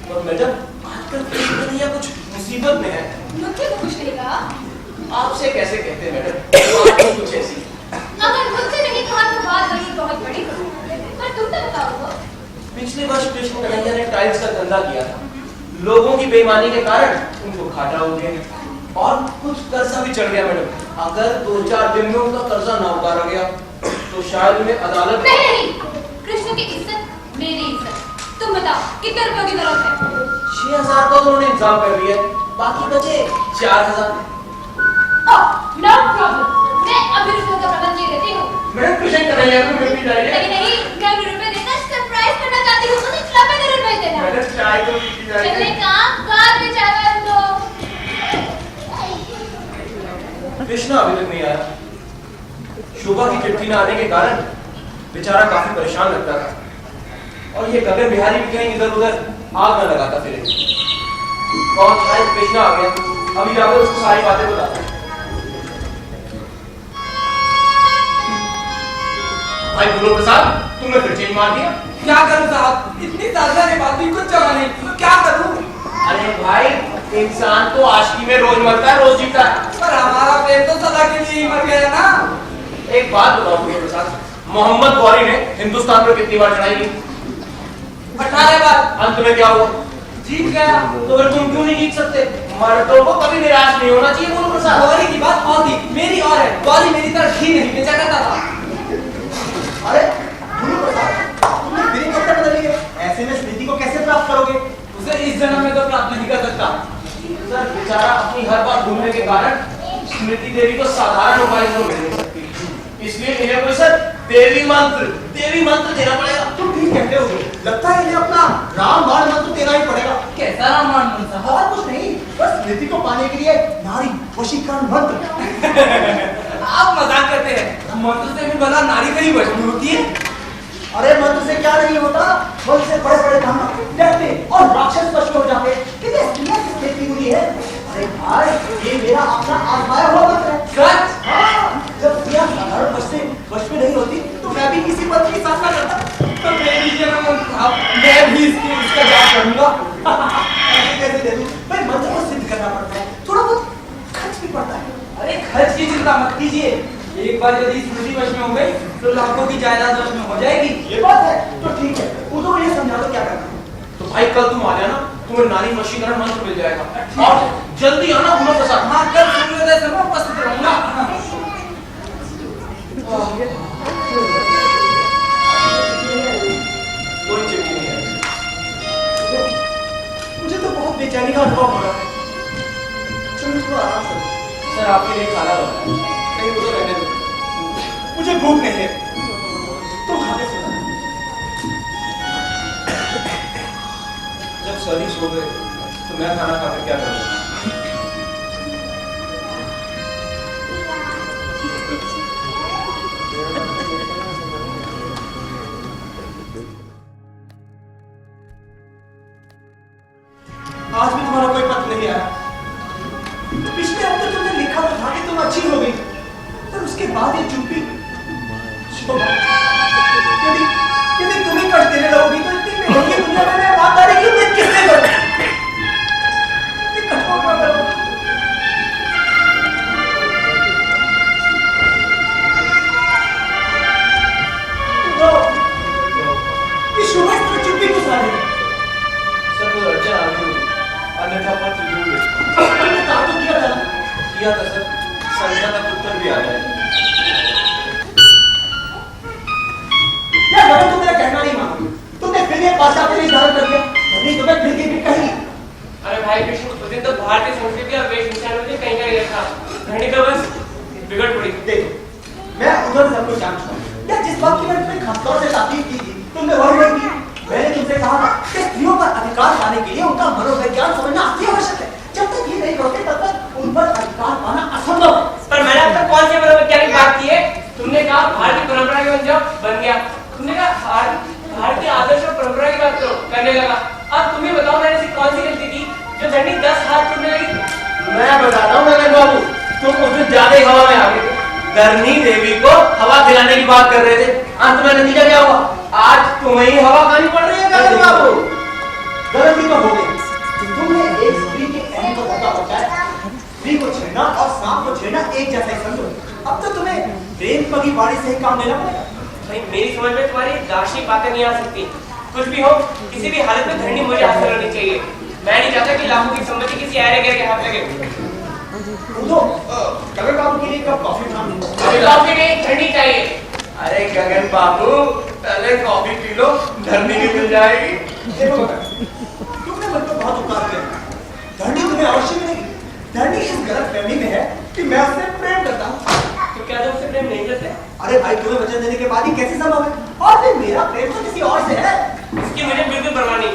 और मैडम आजकल कृष्ण कन्हैया कुछ मुसीबत में है। मुझे तो कुछ नहीं कहा। आपसे कैसे कहते हैं मैडम? आपको कुछ ऐसी। अगर मुझसे नहीं कहा तो बात जरूर बहुत बड़ी होगी। पर तुम तो बताओ। पिछले वर्ष कृष्ण कन्हैया ने टाइल्स का धंधा किया था, लोगों की बेईमानी के कारण उनको घाटा हो गया और कुछ कर्जा भी चढ़ गया मैडम। अगर 2-4 दिन में उनका कर्जा ना उतारा गया तो शायद उन्हें अदालत नहीं, कृष्ण की इज्जत मेरी इज्जत। तुम बताओ कितने रुपयों की जरूरत है? 6,000 का उन्होंने इंतजाम कर लिया, बाकी बचे 4,000। नो प्रॉब्लम, मैं अभी रुपयों का प्रबंध किए रहती हूँ। मैं कृष्ण कन्हैया को मिल भी जाइए। नहीं, मैं अभी रुपए देकर सरप्राइज करना चाहती हूँ। मुझे रुपए जरूर भेज देना। मैडम चाय तो पी भी जाइए। चलने का बाद में चाय बना दो। कृष्णा अभी तक नहीं आया। शोभा की चिट्ठी न आने के कारण बेचारा काफी परेशान लगता था और ये गगन बिहारी भी कहीं इधर उधर आग न लगाता फिरे। और शायद कृष्णा आ गया, अभी जाकर उसको सारी बातें बताता हूं। भाई गुरु प्रसाद, तुमने फिर चेंज मार दिया। क्या करूं साहब, इतनी ताजा ने बात भी कुछ जमा नहीं, क्या करूं? अरे भाई, इंसान तो आशिकी में रोज मरता है, रोज जीता है। पर हमारा प्रेम तो सदा के लिए ही मर गया ना। एक बात बताओ गुरु प्रसाद, मोहम्मद गौरी ने हिंदुस्तान पर कितनी बार चढ़ाई की? 18 बार। अंत में क्या हुआ? जीत गया। तो फिर तुम क्यों नहीं जीत सकते? मर्दों को कभी निराश नहीं होना चाहिए गुरु प्रसाद। गौरी की बात और थी, मेरी और है। गौरी मेरी तरह घी नहीं बेचा करता था। अरे गुरु प्रसाद, तुमने मेरी कब तक बदली है? ऐसे में स्मृति को कैसे प्राप्त करोगे? उसे इस जन्म में तो प्राप्त नहीं कर सकता। सर बेचारा अपनी हर बार घूमने के कारण स्मृति देवी को साधारण उपाय से मिल नहीं सकती, इसलिए इन्हें कोई सर देवी मंत्र देना पड़ेगा। तुम ठीक कहते हो, लगता है इन्हें अपना रामबाण मंत्र देना ही पड़ेगा। कैसा रामायण मंत्र साहब? और कुछ नहीं, बस स्मृति को पाने के लिए नारी वशीकरण मंत्र। आप मजाक करते हैं, मंत्र से भी बड़ा नारी का ही वश में होती है। अरे मंत्र से क्या नहीं होता, मन से बड़े बड़े काम देखते और राक्षस स्पष्ट हो जाते। कितने स्त्रियां कितनी बुरी है। अरे भाई, ये मेरा अपना आजमाया हुआ मंत्र है। सच? हाँ, जब स्त्रियां साधारण वश में नहीं होती तो मैं भी किसी मंत्र की साधना करता। तो मैं भी जन्म साहब, मैं भी इसका जाप करूंगा। ऐसे कैसे दे दूं? मैं मंत्र को सिद्ध अरे खर्च की चिंता मत कीजिए, एक बार यदि स्मृति वश में हो गई तो लाखों की जायदाद वश में हो जाएगी। ये बात है तो ठीक है, उधो ये समझा दो क्या करना है। तो भाई कल तुम आ जाना, तुम्हें नानी वशीकरण मंत्र मिल जाएगा और जल्दी आना उमर के साथ। हाँ, कल सूर्योदय समय उपस्थित रहूंगा। कोई चिट्ठी नहीं है। मुझे तो बहुत बेचैनी का अनुभव हो रहा है। चलो थोड़ा आराम से। सर आपके लिए खाना बना है। नहीं मुझे रहने दो, मुझे भूख नहीं है। तुम खाने से बना। जब सभी सो गए तो मैं खाना खाकर क्या करूँगा? आज भी तुम्हारा कोई पत्र नहीं आया। पिछले हफ्ते तुमने लिखा तो था कि तुम अच्छी हो गई, पर उसके बाद ये चुप्पी। शोभा, यदि तुम्हें कष्ट देने लगोगी तो इतनी महंगी दुनिया में मैं ईमानदारी की उम्मीद किससे करूं? इतनी कठोर मत करो। इस शोभा इस तरह चुप्पी क्यों सारी? सर वो अड़चन आ गई होगी, अन्यथा पत्र जरूर लिखता। तुमने काम तो किया था ना? किया था सर, संख्या तक उत्तर भी आ जाएगा। यार मगर तुम मेरा कहना नहीं मानोगे। तुमने फिर ये पाश्चात्य में निर्धारण कर दिया, नहीं तुम्हें फिर की भी कही। अरे भाई कृष्ण, उस दिन तो भारतीय संस्कृति और वेशभूषा में कहीं का था, घड़ी तो बस बिगड़ पड़ी। देखो मैं उधर सब कुछ जान चुका हूं। यार जिस बात की मैंने तुम्हें खासतौर से ताकीद की थी तुमने वही नहीं की। मैंने तुमसे कहा था कि स्त्रियों पर अधिकार पाने के लिए उनका मनोविज्ञान समझना अति आवश्यक है। जब तक ये नहीं होते तब तक उन पर अधिकार पाना असंभव है। पर मैंने अब तक कौन से मनोवैज्ञानिक बात की है? तुमने कहा भारतीय परंपरा के जब बन गया, तुमने कहा भारतीय आदर्श और परंपरा की बात करने लगा। अब तुम ही बताओ मैंने ऐसी कौन सी गलती की जो धनी 10 हाथ तुमने लगी? मैं बताता हूँ नगर बाबू, तुम उस दिन ज्यादा ही हवा में आ गए थे। धरनी देवी को हवा खिलाने की बात कर रहे थे, अंत में नतीजा क्या हुआ? आज तुम्हें ही हवा खानी पड़ रही है नगर बाबू। गलती तो हो गई। तुमने एक स्त्री के अहम को धक्का पहुंचाया। स्त्री को छेड़ना और सांप को छेड़ना एक जैसा ही समझो। अब तो तुम्हें प्रेम पगी बाड़ी से ही काम लेना पड़ेगा। भाई मेरी समझ में तुम्हारी दार्शनिक बातें नहीं आ सकती। कुछ भी हो, किसी भी हालत में धरनी मुझे हासिल करनी चाहिए। मैं नहीं चाहता कि लाखों की संपत्ति किसी ऐरे गैर के हाथ लगे। उधो गगन बाबू के लिए कब कॉफी बनाऊं? अभी कॉफी नहीं, धरनी चाहिए। अरे गगन बाबू, पहले कॉफी पी लो, धरनी भी मिल जाएगी। देखो गगन, तुमने मुझ पर बहुत उपकार किया। धरनी तुम्हें अवश्य मिलेगी। धरनी इस गलतफहमी में है कि मैं उससे प्रेम करता हूँ। तो क्या तुम उससे प्रेम नहीं करते? अरे भाई तुम्हें वचन देने के बाद ही कैसे संभव है? और फिर मेरा प्रेम तो किसी और से है। इसकी मुझे बिल्कुल परवाह नहीं।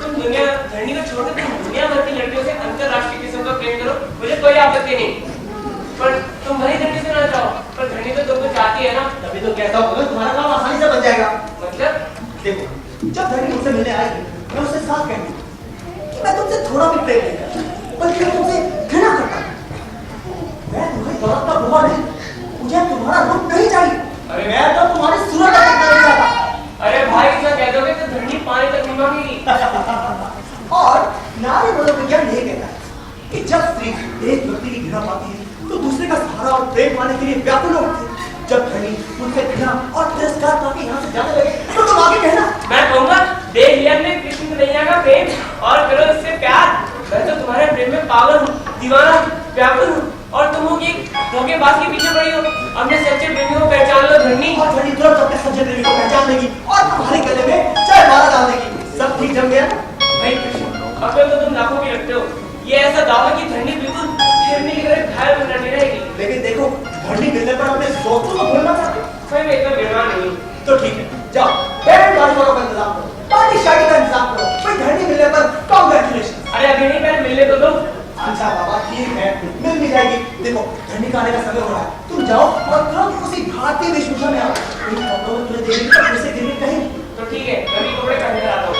तुम दुनिया धरनी को छोड़कर तुम दुनिया भर की लड़कियों से अंतरराष्ट्रीय किस्म का प्रेम करो, मुझे कोई आपत्ति नहीं। पर तुम भले धरनी से ना चाहो, पर धरनी तो तुमको चाहती है ना। तभी तो कहता हूँ तुम्हारा काम आसानी से बन जाएगा। मतलब देखो, जब धरनी मुझसे मिलने आएगी, मैं उससे साफ कहूंगी कि मैं तुमसे थोड़ा भी प्रेम नहीं करता, बल्कि मैं तुमसे घृणा करता हूँ। मैं तुम्हारी दौलत का बुआ नहीं, मुझे तुम्हारा रूप नहीं चाहिए। अरे मैं तो तुम्हारी सूरत का देखना नहीं चाहता। अरे भाई ऐसा कह दोगे तो धरनी पानी तक नहीं मांगेगी। और नारी मनोविज्ञान यही कहता है कि जब स्त्री एक व्यक्ति की घृणा पाती है तो दूसरे का सहारा और प्रेम पाने के लिए व्याकुल होती है। जब धनी उनसे घृणा और तिरस्कार पाके यहाँ से जाने लगे तो तुम आगे कहना। मैं कहूंगा देख लिया हमने कृष्ण कन्हैया का प्रेम और करो इससे प्यार। मैं तो तुम्हारे प्रेम में पागल हूँ, दीवाना, व्याकुल हूँ, और तुम हो कि धोखेबाज के पीछे पड़ी हो। अपने सच्चे प्रेमी को पहचान लो धरनी। और धनी तुरंत अपने सच्चे प्रेमी को पहचान लेगी और तुम्हारे गले में चाय माला डाल देगी। सब ठीक जम गया। भाई कृष्ण, अकल तो तुम लाखों की रखते हो। ये ऐसा दावा कि धरनी बिल्कुल हिरनी की तरह घायल बना नहीं रहेगी। लेकिन देखो, धरनी मिलने पर अपने दोस्तों को भूलना चाहते हो। भाई मैं इतना बेईमान नहीं। तो ठीक है, जाओ बैंड बाजों का इंतजाम करो, पार्टी शादी का इंतजाम करो। भाई धरनी मिलने पर कांग्रेचुलेशन। अरे अभी नहीं, पहले मिलने तो दो। अच्छा बाबा ठीक है, मिल भी जाएगी। देखो धरनी का आने का समय हो रहा है, तुम जाओ और तुरंत उसी भारतीय वेशभूषा में आओ। इन कपड़ों में तुम्हें देखेंगे तो फिर से गिरने कहीं। तो ठीक है, अभी कपड़े पहन कर आता हूँ।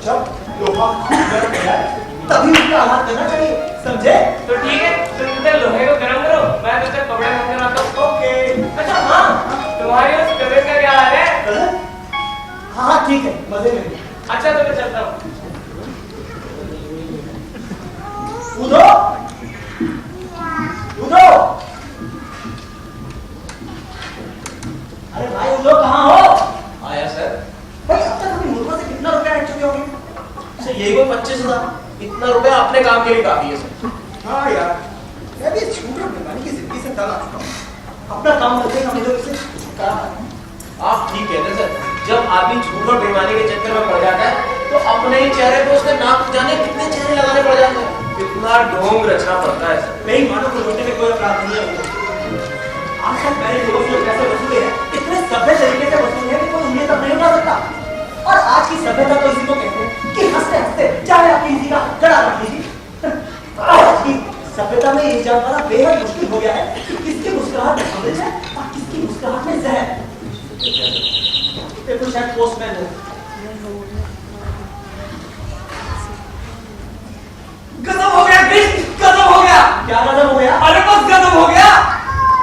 जब लोहा गर्म हो जाए तभी उसका आघात करना चाहिए, समझे? तो ठीक है, तुम तब तक लोहे को गर्म करो, मैं तब तक कपड़े पहन कर आता हूँ। ओके। अच्छा हाँ, तुम्हारी उस तबीयत का क्या हाल है? हाँ ठीक है, मजे में। अच्छा तो मैं चलता हूँ। उधो उधो अपने काम के लिए काफी है सर। हाँ यार, मैं भी छूकर बेईमानी की जिंदगी से तंग आ चुका हूँ। अपना काम करते हैं, हमें लोग इसे छुटकारा पाएं। आप ठीक कहते हैं सर। जब आदमी झूठ और बेईमानी के चक्कर में पड़ जाता है तो अपने ही चेहरे पे उसके नाक जाने कितने चेहरे लगाने पड़ जाते हैं, कितना ढोंग रचना पड़ता है सर। बेईमानों को रोकने में कोई अपराध नहीं है। आजकल पहले लोगों से पैसे वसूले हैं, इतने सभ्य तरीके से वसूले हैं कि कोई उम्मीद तक नहीं उठा सकता। और आज की सभ्यता तो इसी को कहते हैं कि हंसते हंसते चाहे आप किसी का गला रख लीजिए। आज की सभ्यता में ये जान पाना बेहद मुश्किल हो गया है कि किसकी मुस्कुराहट में अमृत है और किसकी मुस्कुराहट में जहर है। ये तो शायद पोस्टमैन है। गजब हो गया कृष्ण, गजब हो गया। क्या गजब हो गया? अरे बस गजब हो गया।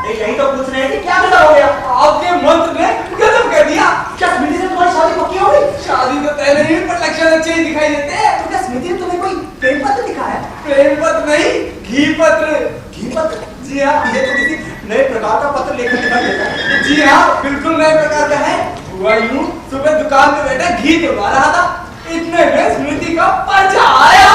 यही तो पूछ रहे हैं कि क्या गजब हो गया? आपके मंत्र ने गजब कर दिया। क्या स्मृति से तुम्हारी शादी पक्की हो गई? शादी तो तय नहीं, पर लक्षण अच्छे ही दिखाई देते हैं। तो क्या स्मृति ने तुम्हें कोई प्रेम पत्र लिखा है? प्रेम पत्र नहीं, घी पत्र। घी पत्र? जी हाँ, ये तो किसी नए प्रकार का पत्र लेखन दिखाई देता है। जी हाँ, बिल्कुल नए प्रकार का है। हुआ यूं, सुबह दुकान पे बैठा घी तुड़वा रहा था, इतने में स्मृति का पर्चा आया।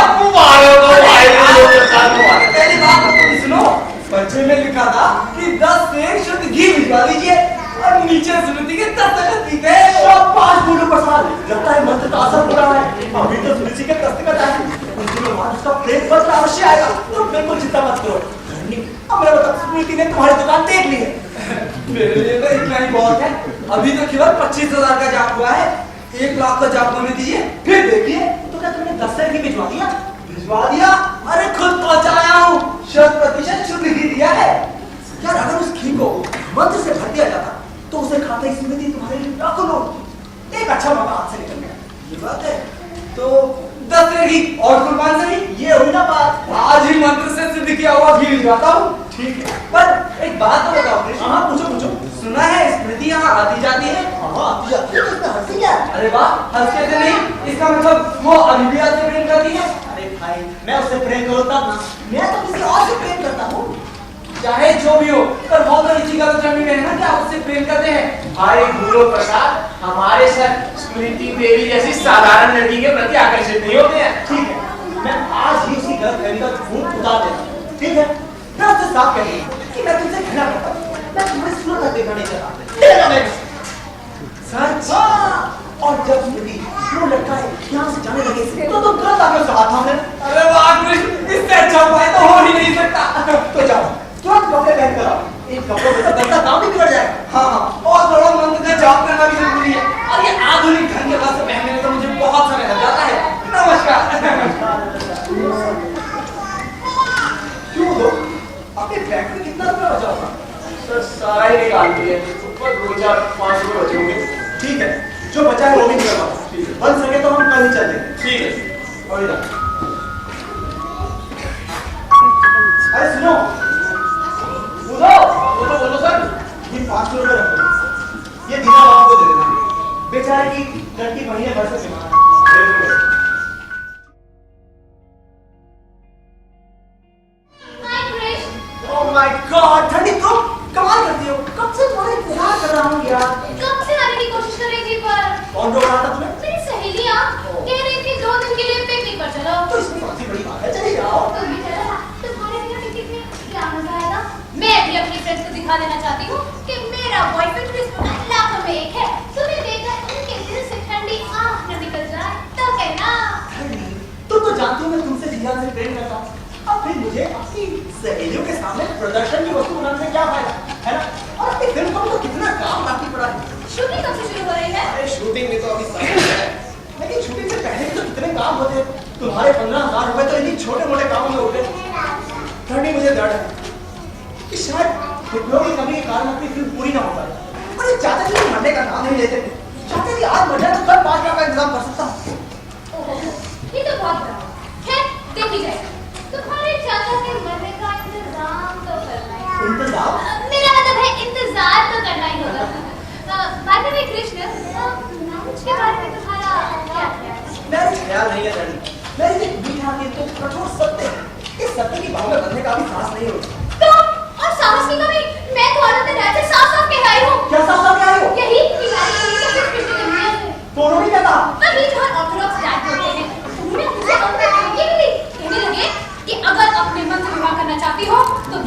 पहली बात तो सुनो, पर्चे में लिखा था कि 10 से शुद्ध घी भिजवा दीजिए और नीचे स्मृति के दस्तखत भी थे। शाबाश गुरु प्रसाद, लगता है मंत्र का असर हो रहा है। अभी तो स्मृति के दस्तखत आए, कुछ दिनों बाद उसका प्रेम पत्र अवश्य आएगा। तो बिल्कुल चिंता मत करो। अब मेरा मतलब स्मृति ने तुम्हारी दुकान देख ली है। मेरे लिए तो इतना ही बहुत है। अभी तो केवल 25,000 का जाप हुआ है, 1 लाख का जाप होने दीजिए, फिर देखिए। तो क्या तुमने 10 से घी भिजवा दिया? भिजवा दिया। अरे खुद पहुंचाया हूँ, 100% शुद्ध घी दिया है। यार अगर उस घी को मंत्र से भर दिया जाता तो उसे खाते ही स्मृति तुम्हारे लिए लाखों लोग। एक अच्छा मौका हाथ से निकल गया। ये बात है। तो 10 से घी और कुर्बान से नहीं, ये हुई ना बात। आज ही मंत्र से सिद्ध किया हुआ घी भिजवाता हूँ। ठीक है। पर एक बात तो बताओ कृष्ण। हाँ पूछो पूछो। सुना है स्मृति यहाँ आती जाती है। हाँ आती जाती है, तो इसमें हंसी क्या है? अरे वाह, हंसते से नहीं, इसका मतलब वो अभी भी आपसे प्रेम करती है। अरे भाई, मैं उससे प्रेम करूँ तब ना, मैं तो किसी और से प्रेम करता हूँ। चाहे जो भी हो, पर वो तो इसी का तो जमीन है ना कि आप उससे प्रेम करते हैं। भाई गुरु प्रसाद, हमारे सर स्मृति देवी जैसी साधारण लड़की के प्रति आकर्षित नहीं होते हैं। ठीक है, मैं आज ही उसी गलतफहमी का भूत उतार देता हूँ। ठीक है, मैं उससे साफ कह दूंगा कि मैं तुमसे घृणा करता हूँ। मैं तुम्हारी सूरत तक देखना नहीं चाहता। सच? हाँ, और जब स्मृति वो लड़का है यहाँ से जाने लगे तो तुम तुरंत आके उसका हाथ थाम लेना। अरे वाह कृष्ण, इससे अच्छा उपाय तो हो ही नहीं सकता। तो जाओ, तुरंत कपड़े पहन कर आओ। इन कपड़ों में तो गंदा काम भी बिगड़ जाएगा। हाँ हाँ, और थोड़ा मंत्र का जाप करना भी जरूरी है। और ये आधुनिक ढंग के बाद से पहनने में तो मुझे बहुत समय लग जाता है। नमस्कार। क्यों दो? आपके बैंक में कितना रुपया बचा होगा? सर सारा ही निकाल दिए, ऊपर 2-4-5 रुपए बचे होंगे। ठीक है, जो बचा है वो भी निकलवा। ठीक है, बन सके तो हम कल ही चल देंगे। ठीक है। और इधर। अरे सुनो, बोलो बोलो सर। ये 500 रुपए रखो। ये दीना बाबू को दे देना। बेचारे की लड़की महीने भर से बीमार है। Oh my God, ठंडी तुम कमाल करती हो। कब से तुम्हारा इंतजार कर रहा हूँ यार। कब से आने की कोशिश कर रही थी पर कौन रोक रहा था तुम्हें? मेरी सहेलियां कह रही थी 2 दिन के लिए पिकनिक पर चलो। तो इसमें कौन सी बड़ी बात है? चले जाओ। तुम भी चलो ना, तुम्हारे बिना पिकनिक में क्या मजा आएगा। मैं भी अपनी फ्रेंड्स को दिखा देना चाहती हूँ कि मेरा बॉयफ्रेंड क्रिस्टो लाखों में एक है। तुम्हें देखकर उनके दिल से ठंडी आह न निकल जाए तो कहना। ठंडी, तुम तो जानती हो मैं तुमसे जिया से प्रेम करता हूँ। अब फिर मुझे अपनी सहेलियों के सामने प्रदर्शन की वस्तु बनाने से क्या फायदा, है ना? और अपनी फिल्म को तो कितना काम बाकी पड़ा है। शूटिंग कब से शुरू हो रही है? अरे शूटिंग में तो अभी समय है, लेकिन शूटिंग से पहले भी तो कितने काम होते हैं। तुम्हारे 15,000 रुपए तो इन्हीं छोटे मोटे कामों में उठे। ठंडी, मुझे डर है कि शायद रुपयों की कमी के कारण अपनी फिल्म पूरी ना हो पाए। और ये चाचा जी मरने का नाम नहीं लेते। चाचा जी आज मर जाए तो कल 5 लाख का इंतजाम कर सकता हूँ। ये तो बहुत बड़ा खैर देखी जाएगी। तुम्हारे चाचा के मरने का इंतजाम तो करना ही। इंतजाम? मेरा मतलब है इंतजार तो करना ही होगा। By the way Krishna, marriage के बारे में तुम्हारा क्या ख्याल है? मेरा ख्याल नहीं है डैडी। मेरी एक मीठा किंतु कठोर सत्य है। इस सत्य की भाव में बंधने का भी साहस नहीं होता। तो और साहस की कमी मैं तो औरत ने ऐसे साफ-साफ कह आई हूँ। क्या साफ-साफ कह रही हो? यही कि मैरिज करने के लिए कृष्ण ने मना है। दोनों ही कहता। अभी जो ऑर्थोडॉक्स डैड होते हैं उन्होंने मुझे अपने लड़की के लिए कहने लगे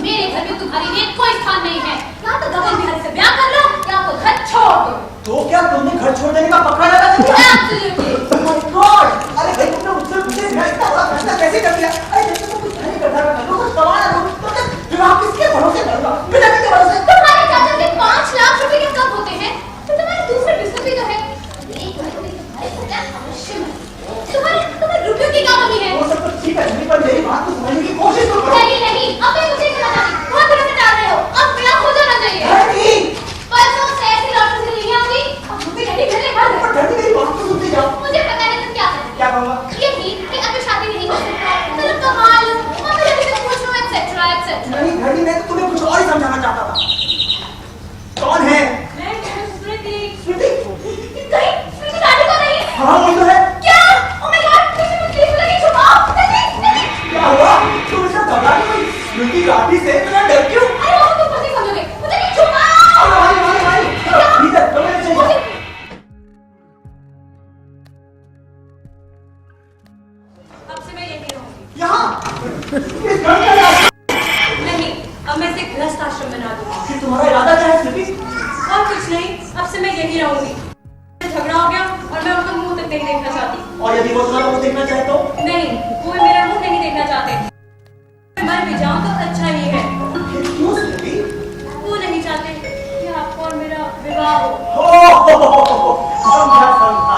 मेरे घर में तुम्हारे लिए कोई स्थान नहीं है। या तो गगन बिहारी से ब्याह कर लो या तो घर छोड़ दो। तो क्या तुमने घर छोड़ देने का पक्का लगा दिया? Absolutely. Oh my God! अरे भाई तुमने मुझसे पूछे बिना इतना बड़ा फैसला कैसे कर लिया? अरे जैसे तो कुछ नहीं करता मैं कुछ कमाना दूं तो क्या विवाह किसके भरोसे करूंगा? बिना किसके भरोसे? तुम्हारे चाचा के 5 लाख रुपए के कब होते हैं? तो तुम्हारे दूसरे बिजनेस भी तो है। एक बार तो तुम्हारे सजा अवश्य मिले। तुम्हारे रुपयों की क्या कमी है? वो सब तो ठीक है नहीं, पर मेरी बात को समझने की कोशिश तो करो। नहीं नहीं, अब मैं मुझे क्या जानी? बहुत तरह से डाल रहे हो। अब मेरा हो जाना चाहिए। नहीं, परसों से ऐसी डॉक्टर से नहीं आऊंगी। अब मुझे डैडी घर ले घर। पर डैडी मेरी बात तो सुनते जाओ। मुझे पता है तुम क्या करोगे। क्या कहूँगा? यही कि अब शादी नहीं हो सकती। चलो कमाल, मम्मी डैडी से पूछ लो एटसेट्रा एटसेट्रा। नहीं डैडी, मैं तो तुम्हें कुछ और ही समझाना चाहता था। कौन है? मैं स्मृति। स्मृति? कहीं स्मृति गाड़ी तो नहीं? हाँ वही तो है। क्या? ओह माय गॉड, मुझे प्लीज लगी छुपाओ। नहीं। क्या हुआ? तुम इतना घबरा क्यों? स्मृति गाड़ी से इतना डर क्यों? अरे वो तुम कैसे समझोगे? मुझे नहीं छुपाओ। भाई भीतर कमरे में चलिए। अब से मैं यही रहूंगी। यहाँ इस घर का क्या? नहीं, अब मैं इसे गृहस्थ आश्रम बना दूंगी। फिर तुम्हारा इरादा क्या है स्मृति? और कुछ नहीं, अब से मैं यही रहूंगी। झगड़ा हो गया और मैं उनका मुंह तक नहीं देखना चाहती। और यदि वो तुम्हारा मुंह देखना चाहे तो? नहीं, वो मेरा मुंह नहीं देखना चाहते। मर भी जाऊं तो अच्छा ही है। क्यों स्मृति? वो नहीं चाहते कि आपको और मेरा विवाह हो। समझा।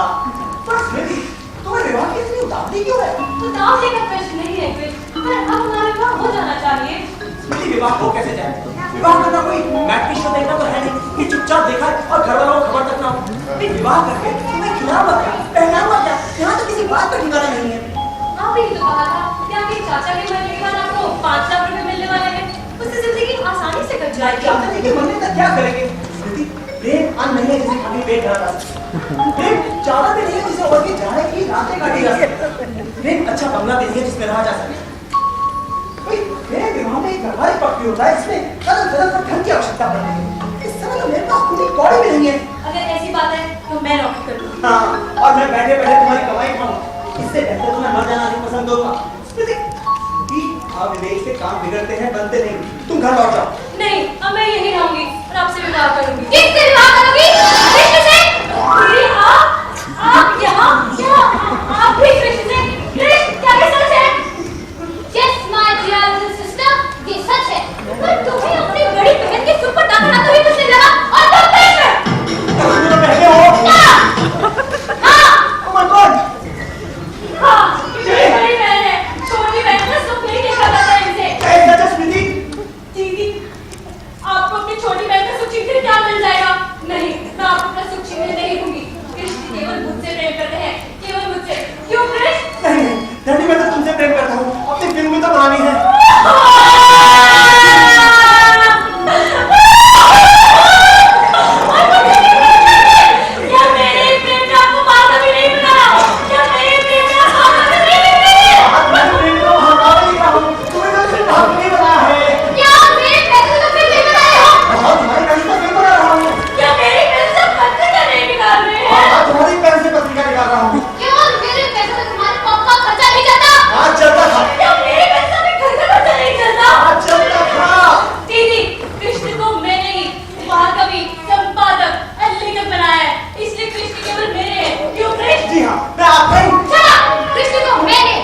पर स्मृति, तुम्हें विवाह के लिए उतावली क्यों है? तो दाव लेकर प्रश्न नहीं है फिर, पर अब हमारा विवाह हो जाना चाहिए। स्मृति विवाह हो कैसे जाए? विवाह करना कोई मैट्रिक शो देखना तो है नहीं कि चुपचाप देखा है और घर वालों को खबर तक ना हो। लेकिन विवाह करके तुम्हें खिलावा क्या, पहनावा क्या, यहाँ तो किसी बात का ठिकाना नहीं है। आपने ही तो कहा था कि आपके चाचा के मरने के बाद आपको 5 लाख रुपए मिलने वाले हैं। उससे जिंदगी आसानी से कट जाएगी। क्या करेंगे? मरने तक क्या करेंगे? स्मृति, प्रेम अन्न नहीं है जिसे खाली पेट भरा जा सकता। प्रेम चादर भी नहीं है जिसे ओढ़ के जाने की रातें काटी जा सकती। प्रेम अच्छा बंगला भी नहीं है जिसमें रहा जा सके। मेरे विवाह में एक व्यावहारिक पक्ष होता है जिसमें कदम कदम पर धन की आवश्यकता पड़ती है। इस समय तो मेरे पास पूरी कौड़ी भी नहीं है। अगर ऐसी बात है तो मैं नौकरी कर लूंगी। हाँ, और मैं बैठे बैठे तुम्हारी कमाई खाऊंगा। इससे बेहतर तो मैं मर जाना नहीं पसंद करूंगा। विवेक से काम बिगड़ते हैं, बनते नहीं। तुम घर लौट जाओ। नहीं, अब मैं यही रहूंगी और आपसे विवाह करूंगी। किससे विवाह करोगी? कृष्ण से? अरे आप यहाँ आप भी कृष्ण से? कृष्ण क्या ये सच है? Yes, my dear little sister, ये सच है। पर तुम्हें अपनी बड़ी बहन के सुपर डांटना तो ही कुछ नहीं लगा और तुम कृष्ण? तुम तो पहले हो। क्या? हाँ। Oh my God! हाँ, ये बड़ी बहन है। छोटी बहन का सुख नहीं देखा जाता है इसे। ऐसा जस्ट स्मृति। दीदी, आपको अपनी छोटी बहन का सुख छीनकर क्या मिल जाएगा? नहीं, मैं आपको अपना सुख छीनने नहीं दूंगी। कृष्ण केवल मुझसे प्रेम करते हैं, केवल मुझसे। क्यों कृष्ण? नहीं, डैडी मैं तो तुमसे प्रेम करता हूँ। अपनी फिल्म में तो बनानी है। क्या मेरे प्रेम ने आपको मारना भी नहीं बनाया? क्या मेरे प्रेम ने आपको मारना भी नहीं बनाया? मैं प्रेम को हटाने ही रहा हूँ। तुम्हें तो सिर्फ भाग नहीं बनाया है। क्या मेरे पैसे तो फिर नहीं बनाए हो? हाँ, तुम्हारी पैसे तो नहीं बना रहा हूँ। क्या मेरे पैसे सब पत्ते नहीं निकाल रहे हैं? हाँ, तुम्हारी पैसे पत्रिका निकाल रहा हूँ। केवल मेरे पैसे से तुम्हारे पॉप का खर्चा नहीं चलता? आज चलता था। क्या मेरे पैसे से घर का खर्चा नहीं चलता? आज चलता था। दीदी, कृष्ण को मैंने ही महाकवि, संपादक, लेखक बनाया है। इसलिए कृष्ण केवल मेरे हैं। क्यों कृष्ण? जी हाँ, मैं आपका ही। चला, कृष्ण को मैंने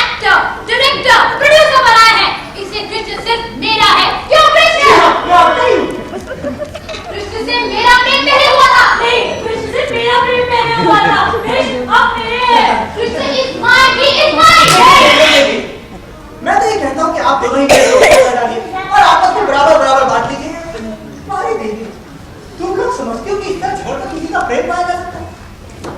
एक्टर, डायरेक्टर, प्रोड्यूसर बनाया है। इसलिए कृष्ण सिर्फ मेरा है। क्यों जी कृष्ण? हाँ, मैं आपका ही। कृष्ण से मेरा प्रेम पहले हुआ था। नहीं, कृष्ण से मेरा प्रेम पहले हुआ था। कृष्ण अब मेरे हैं। Krishna is mine, he is mine. मैं तो ये कहता हूँ कि आप दोनों ही डालिए और आपस में बराबर बराबर बांट लीजिए। अरे देवी, तुम लोग समझते हो कि इतना छोड़ कर किसी का प्रेम पाया जा सकता है?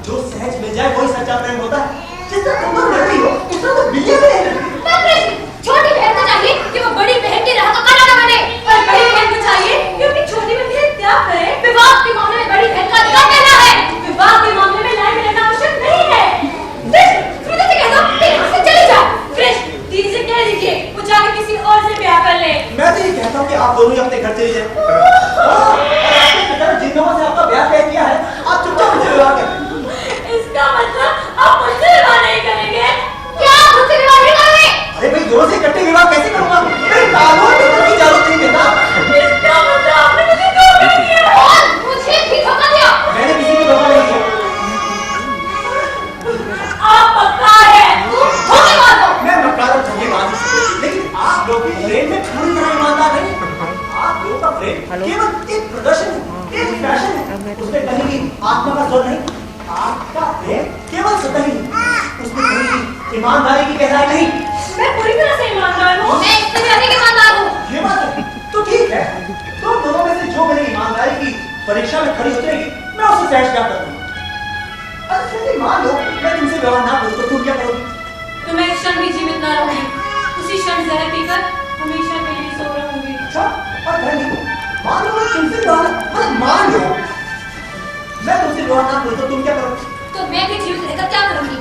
जो सहज मिल जाए वही सच्चा प्रेम होता है। जितना तुम लोग लड़ती हो उतना तो बिल्लियां भी नहीं लड़ती। पर कृष्ण, छोटी बहन को चाहिए कि वो बड़ी बहन की राह का काटा न बने, और बड़ी बहन को चाहिए कि अपनी छोटी बहन के लिए त्याग करे। विवाह के मामले में बड़ी बहन का अधिकार कहना है। विवाह के मामले में लाइन में रहना आवश्यक नहीं है। कृष्ण, मुझे से कह दो कि यहाँ से चले जाओ। कृष्ण, दीदी से कह दीजिए वो जाके किसी और से ब्याह कर ले। मैं तो ये कहता हूँ कि आप दोनों ही अपने घर चले जाए। आपके पिता ने जिन लोगों से आपका ब्याह तय किया है, आप चुपचाप मुझे विवाह करें। इसका मतलब आप मुझसे विवाह नहीं करेंगे? क्या आप मुझसे विवाह नहीं करेंगे? अरे भाई, दोनों से इकट्ठे विवाह कैसे करूंगा? मेरे कानून की जादू प्रेम केवल एक प्रदर्शन है, एक फैशन है। उसमें कहीं भी आत्मा का जोर नहीं। आपका प्रेम केवल सतही है, उसमें कहीं भी ईमानदारी की गहराई नहीं। मैं पूरी तरह से ईमानदार हूँ। मैं इससे भी अधिक ईमानदार हूँ। ये बात है तो ठीक है। तो दोनों में से जो मेरी ईमानदारी की परीक्षा में खड़ी उतरेगी, मैं उससे फैसला कर दूंगा। अच्छा यदि मान लो मैं तुमसे व्यवहार ना करूं तो तुम क्या करोगी? तो मैं एक क्षण भी जीवित न रहूंगी। उसी क्षण जहर पीकर हमेशा के लिए सो रहूंगी। अच्छा और धनी मान लो मैं तुमसे व्यवहार मतलब मान लो मैं तुमसे व्यवहार ना करूं तो तुम क्या करोगी? तो मैं भी जीवित रहकर क्या करूंगी?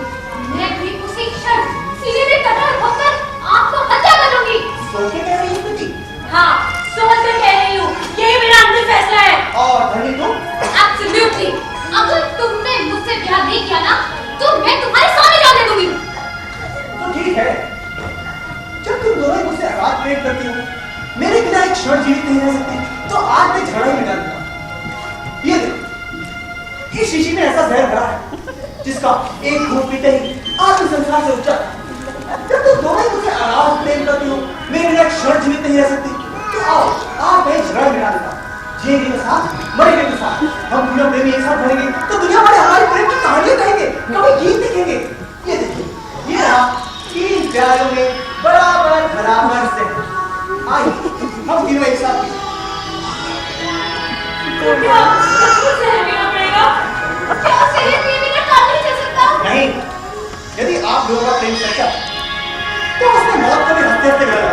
मैं भी उसी क्षण सीधे में कटार होकर आपको हत्या कर दूंगी। सोच के कह रही हो तुम? हाँ, सोच कर कह रही हूँ। यही मेरा अंतिम फैसला है। और धनी तुम? Absolutely. अगर तुमने मुझसे प्यार नहीं किया ना, तो मैं तुम्हारे सामने जाने दूंगी। तो ठीक है। जब तुम दोनों मुझसे आघात प्रेम करती हो, मेरे बिना एक क्षण जीवित नहीं रह सकती, तो आज मैं झगड़ा ही मिटा दूंगा। ये देखो, इस शीशी में ऐसा जहर भरा है, जिसका एक घूंट पीते ही आत्म संसार से उच्चा। जब तुम दोनों मुझसे आघात प्रेम करती हो, मेरे बिना एक क्षण जीवित नहीं रह सकती, तो आओ, आज मैं झगड़ा मिटा दूंगा। जिएंगे के साथ, मरेंगे के साथ। हम पूरे प्रेमी एक साथ मरेंगे, तो दुनिया भर हमारी प्रेम की कहानियां कहेंगे, कभी गीत लिखेंगे। ये देखिए, ये रहा तीन प्यारों में बराबर बराबर से। आइए, हम तीनों एक साथ तो क्या मुझसे जहर पीना पड़ेगा? क्या शरीर पिए बिना काम नहीं चल सकता? नहीं। यदि आप लोगों का प्रेम सच्चा है, तो उसमें मौत कभी हत्या से गया।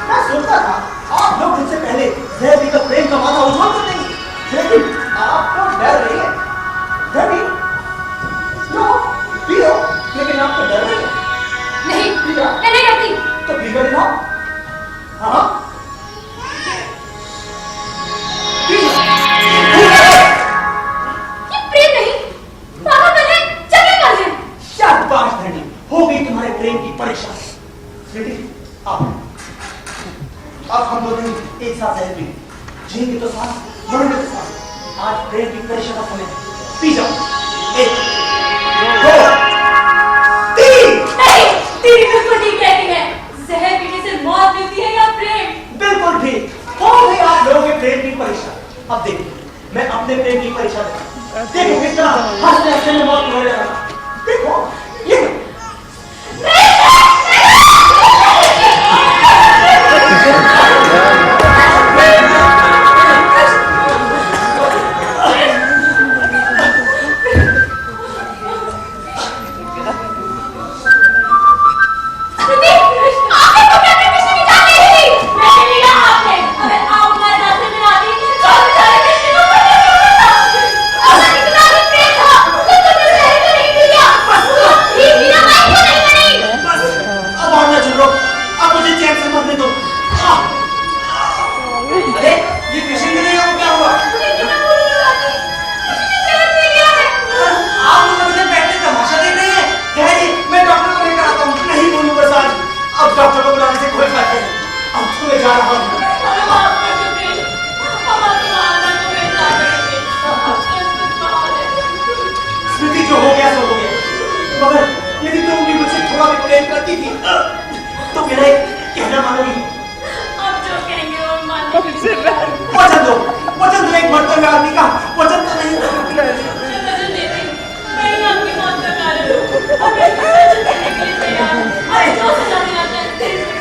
मैं सोचता था आप लोग मुझसे पहले जहर पीकर प्रेम का माथा उज्जवल कर देंगे, लेकिन आप तो डर रही है। डर नहीं? लो, पियो, लेकिन आप तो डर रही है। नहीं, पिया, मैं नहीं करती। तो पी कर दिखाओ। हाँ? ये प्रेम नहीं, पागलपन है, जबरन है। शाबाश धनी, हो गई तुम्हारे प्रेम की परीक्षा। स्वीटी, आओ। अब हम दोनों एक साथ जहर पी, जिएंगे तो साथ, मरेंगे तो साथ। आज प्रेम की परीक्षा का समय है। पी जाओ। 1 2 3। नहीं, तेरी बिल्कुल ठीक कहती है। जहर पीने से मौत मिलती है या प्रेम? बिल्कुल ठीक। हो गई आप लोगों के प्रेम की परीक्षा। अब देखिए, मैं अपने प्रेम की परीक्षा देता हूं। देखो किस तरह हंसते हंसते में मौत हो जाएगा। देखो, ये डॉक्टर को बुलाने से कोई फायदा नहीं। अब तो मैं जा रहा हूँ। स्मृति, जो हो गया सो हो गया। मगर यदि तुम भी मुझसे थोड़ा भी प्रेम करती थी, तो मेरा एक कहना मानोगी? वचन दो एक मरते हुए आदमी का वचन तो नहीं।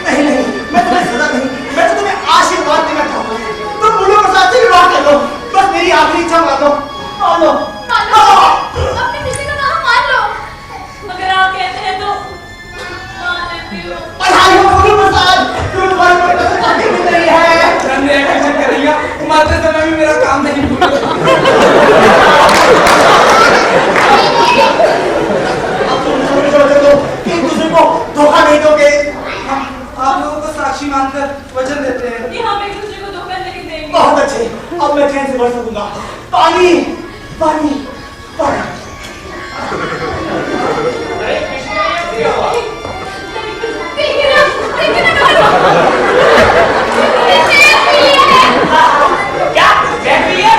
नहीं, मैं तुम्हें सजा नहीं, मैं तो तुम्हें आशीर्वाद देना चाहता हूँ। तुम बुढ़ो के साथ विवाह कर लो, बस मेरी आखिरी इच्छा मान लो। मान लो। अपने किसी का कहा मान लो। अगर आप कहते हैं तो मान लेती हूँ। पढ़ाई हो बुढ़ो प्रसाद, तुम तुम्हारी कोई कसर काटी भी नहीं है। हमने ऐसा कर रही है, मारते समय भी मेरा काम नहीं पूरा। अब तुम समझो तो एक दूसरे को धोखा नहीं दोगे। आप लोगों को साक्षी मानकर वचन देते हैं कि हम एक दूसरे को धोखा नहीं देंगे। बहुत अच्छे, अब मैं चैन से बढ़ सकूंगा। पानी पानी पानी। अरे कृष्ण, ये क्या हुआ? क्या? बैग भी है?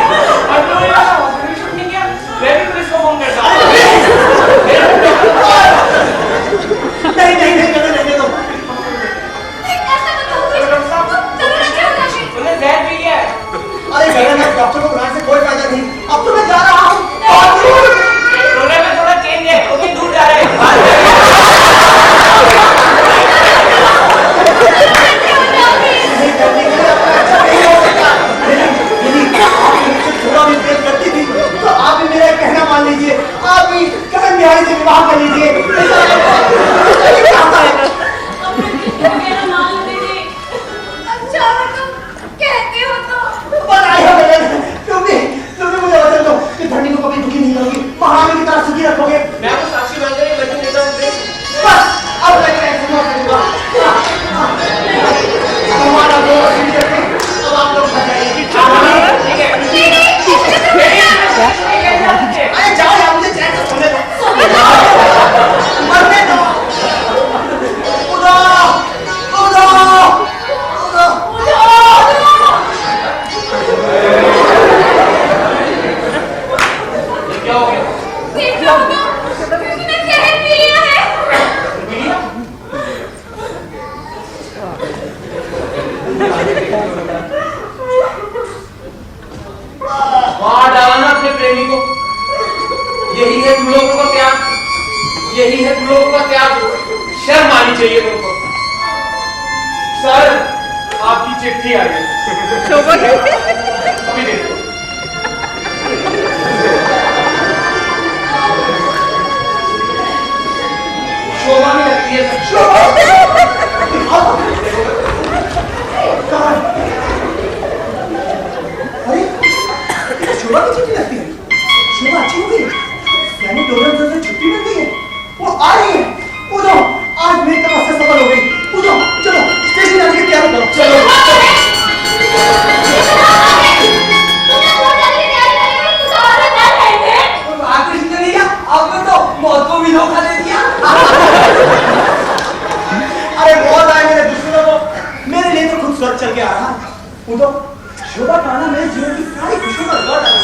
और तो ये हॉस्पिटल शूटिंग है, मैं भी पुलिस को फोन करता हूँ। नहीं नहीं नहीं करने देंगे तो। उन्हें जहर पी लिया है। यही है तुम लोगों का त्याग। शर्म आनी चाहिए तुमको। सर, आपकी चिट्ठी आई है। अभी देखो। शोभा में लगती है सर। अरे शोभा की चिट्ठी लगती है। शोभा अच्छी हो गई, यानी डोनाल्ड से छुट्टी मिल गई है। वो आ रही है। कूदो, आज मेरी तपस्या सफल हो गई। कूदो, चलो स्टेशन जाने की तैयारी करो। चलो आपने तो मौत को भी धोखा दे दिया। अरे बहुत आए मेरे दुश्मनों को, मेरे लिए तो खुद स्वर्ग चल के आ रहा। कूदो, शोभा का आना मेरे जीवन की सारी खुशियों का लौट आना।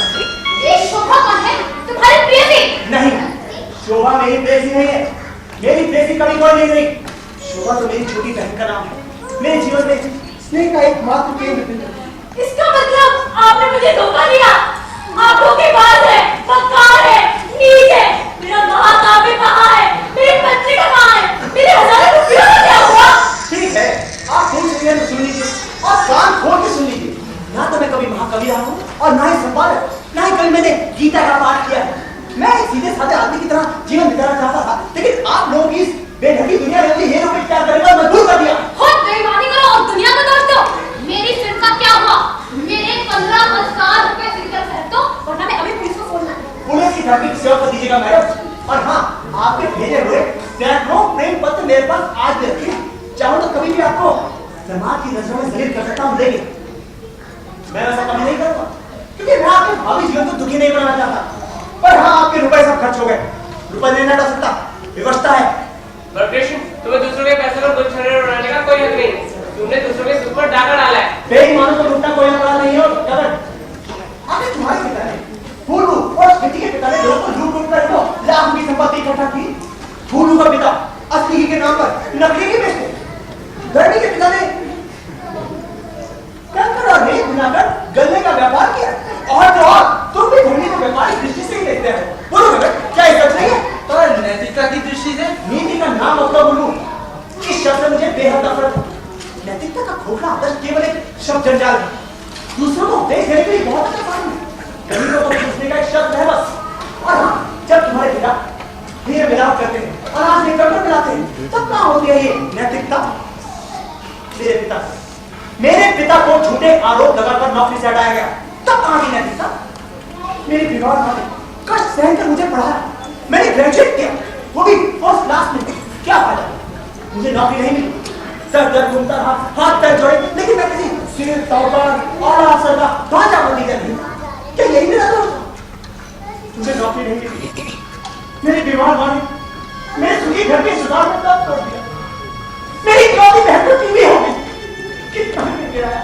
ये शोभा कौन है? तुम्हारी प्रेयसी? नहीं, शोभा मेरी प्रेयसी नहीं है। मेरी प्रेयसी कभी कोई नहीं रही। शोभा तो मेरी छोटी बहन का नाम है। मेरे जीवन में स्नेह का एकमात्र केंद्र बिंदु है। इसका मतलब आपने मुझे धोखा दिया। आंखों के बाल है, मक्कार है, नीच है, मेरा महाकाव्य कहाँ है, मेरी पत्रिका कहाँ है, मेरे हजारों रुपयों का क्या हुआ? ठीक है, आप सुन सकते हैं तो सुन लीजिए और कान खोल के सुन लीजिए। ना तो मैं कभी महाकवि रहा हूँ और ना ही संपादक, ना ही कभी मैंने गीता का पाठ किया है। मैं सीधे साधे आदमी की तरह जीवन बिताना चाहता था, लेकिन आप लोगों की इस बेढंगी दुनिया में ये लोग क्या करेगा मजबूर कर दिया। खुद बेईमानी करो और दुनिया का दोष दो। मेरी फिल्म का क्या हुआ? मेरे 15,000 रुपए फिल्म कर दो, वरना मैं अभी पुलिस को फोन कर दूंगा। पुलिस की धमकी सेवा कर दीजिएगा मैडम। और हाँ, आपके भेजे हुए सैकड़ों प्रेम पत्र मेरे पास आज भी रखे हैं। चाहूँ तो कभी भी आपको समाज की नजरों में जलील कर सकता हूँ, लेकिन मैं वैसा कभी नहीं करूँगा, क्योंकि मैं आपके भावी जीवन को दुखी नहीं बनाना चाहता। पर हाँ, आपके रुपए सब खर्च हो गए। रुपए नहीं डाल सकता, व्यवस्था है। तुम्हें दूसरों के पैसे पर गुच्छे उड़ाने का कोई हक नहीं। तुमने दूसरों के सुर पर डाका डाला है। बेईमानों को लूटना कोई अपराध नहीं है। और कदर आगे तुम्हारे पिता ने फूलू और स्मृति के पिता ने लोगों को लूट कर दो लाख की संपत्ति इकट्ठा की। फूलू का पिता असली के नाम पर नकली के बेचते, धरनी के पिता ने कंकड़ और रेत मिलाकर गन्ने का व्यापार किया। और तो और तुम भी धरनी को व्यापारिक दृष्टि से ही देखते हो। बोलो कदर, क्या ये सच नहीं है? पर नैतिकता की दृष्टि से नीति का नाम मतलब बोलूं, इस शब्द से मुझे बेहद नफरत है। नैतिकता का खोखला आदर्श केवल एक शब्द जंजाल है। दूसरों को देख देने के लिए बहुत अच्छा काम है। गरीबों को पूछने का एक शब्द है बस। और हाँ, जब तुम्हारे पिता हीरे मिलाप करते हैं और आज निकलकर मिलाते हैं, तब कहाँ होती है ये नैतिकता? मेरे पिता को झूठे आरोप लगाकर नौकरी से हटाया गया, तब कहाँ की नैतिकता? मेरी बीमार माँ ने कष्ट सहकर मुझे पढ़ाया, मैंने ग्रेजुएट किया, वो भी फर्स्ट क्लास में। क्या फायदा? मुझे नौकरी नहीं मिली। दर दर घूमता रहा, हाथ पैर जोड़े, लेकिन मैं किसी सिविल साहूकार और अफसर का ढांचा बंदी कर दी। क्या यही मेरा दोष था? मुझे नौकरी नहीं मिली। मेरी बीमार माँ ने मेरे सुखी घर के सुधार में तब कर दिया। मेरी इकलौती बहन को टीवी हो गई। कितना भी गिराया,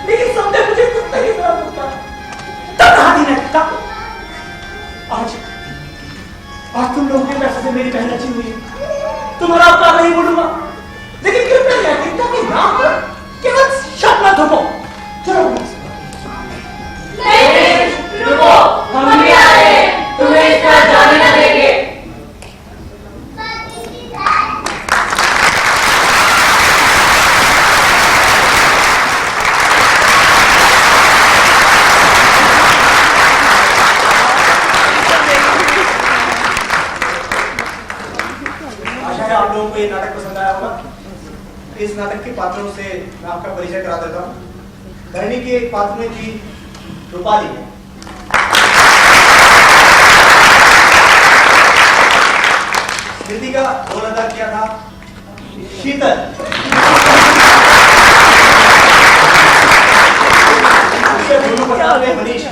लेकिन सबने मुझे कुत्ते की तरह पूछा। तब कहाँ थी नैतिकता? आज तुम लोगों के पैसे से मेरी बहन अच्छी हुई है। तुम्हारा अपना नहीं बोलूंगा, लेकिन कृपया नैतिकता के नाम पर केवल शब्द मत थोपो। चलो नहीं, रुको, हम भी आ रहे हैं, तुम्हें इस तरह जाने न देंगे। आप लोगों को ये नाटक पसंद आया होगा। इस नाटक के पात्रों से मैं आपका परिचय करा देता हूँ। धरनी के एक पात्र में थी रूपाली। स्मृति का रोल अदा किया था शीतल। दोनों प्रसाद में मनीष।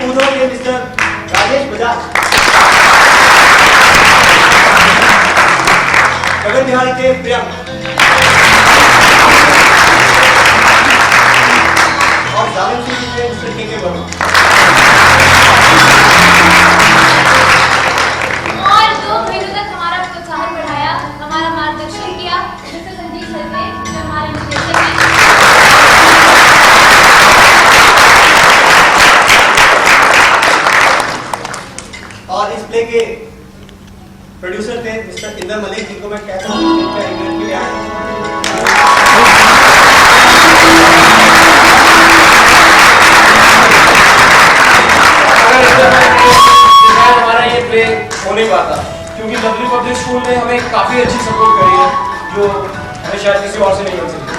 उधर के मिस्टर राजेश बजाज। गगन बिहारी के प्रियंक और जावेद सिंह के मिस्टर के वर्मा। और 2 महीनों तक हमारा प्रोत्साहन बढ़ाया, हमारा मार्गदर्शन किया मिस्टर संजीव सर ने, जो हमारे निर्देशक हैं। इंदर मलिक जिनको मैं कहता हूँ इनका इंग्लैंड के लिए आया हमारा ये प्ले हो नहीं पाता क्योंकि लवली पब्लिक स्कूल ने हमें काफी अच्छी सपोर्ट करी है जो हमें शायद किसी और से नहीं मिल सकती।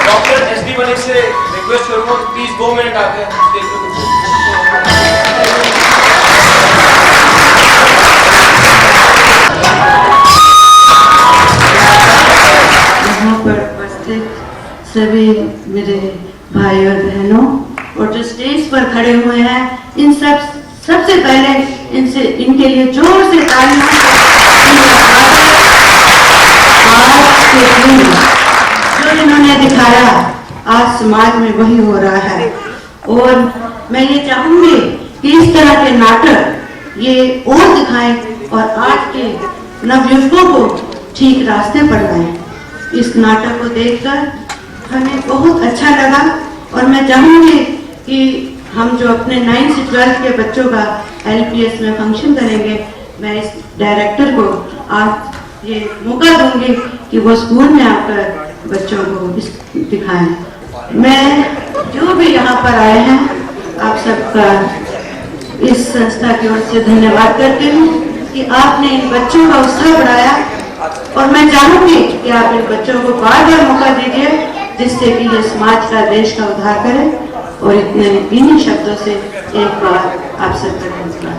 डॉक्टर एसडी मलिक से रिक्वेस्ट करूंगा प्लीज 2 मिनट आके स्टेज पे कुछ यहाँ पर उपस्थित सभी मेरे भाई और बहनों और जो स्टेज पर खड़े हुए हैं इन सबसे पहले इनके लिए जोर से तालियां जो इन्होंने दिखाया आज समाज में वही हो रहा है और मैं ये चाहूंगी कि इस तरह के नाटक ये और दिखाएं और आज के नवयुवकों को ठीक रास्ते पर लाएं। इस नाटक को देखकर हमें बहुत अच्छा लगा और मैं चाहूंगी कि हम जो अपने 9th से 12th के बच्चों का LPS में फंक्शन करेंगे मैं इस डायरेक्टर को आज ये मौका दूंगी कि वो स्कूल में आकर बच्चों को दिखाएं। मैं जो भी यहाँ पर आए हैं आप सबका इस संस्था की ओर से धन्यवाद करती हूँ कि आपने इन बच्चों का उत्साह बढ़ाया और मैं चाहूंगी कि आप इन बच्चों को बार बार मौका दीजिए जिससे कि ये समाज का देश का उद्धार करे और इतने इन्हीं शब्दों से एक बार आप सबका नमस्कार।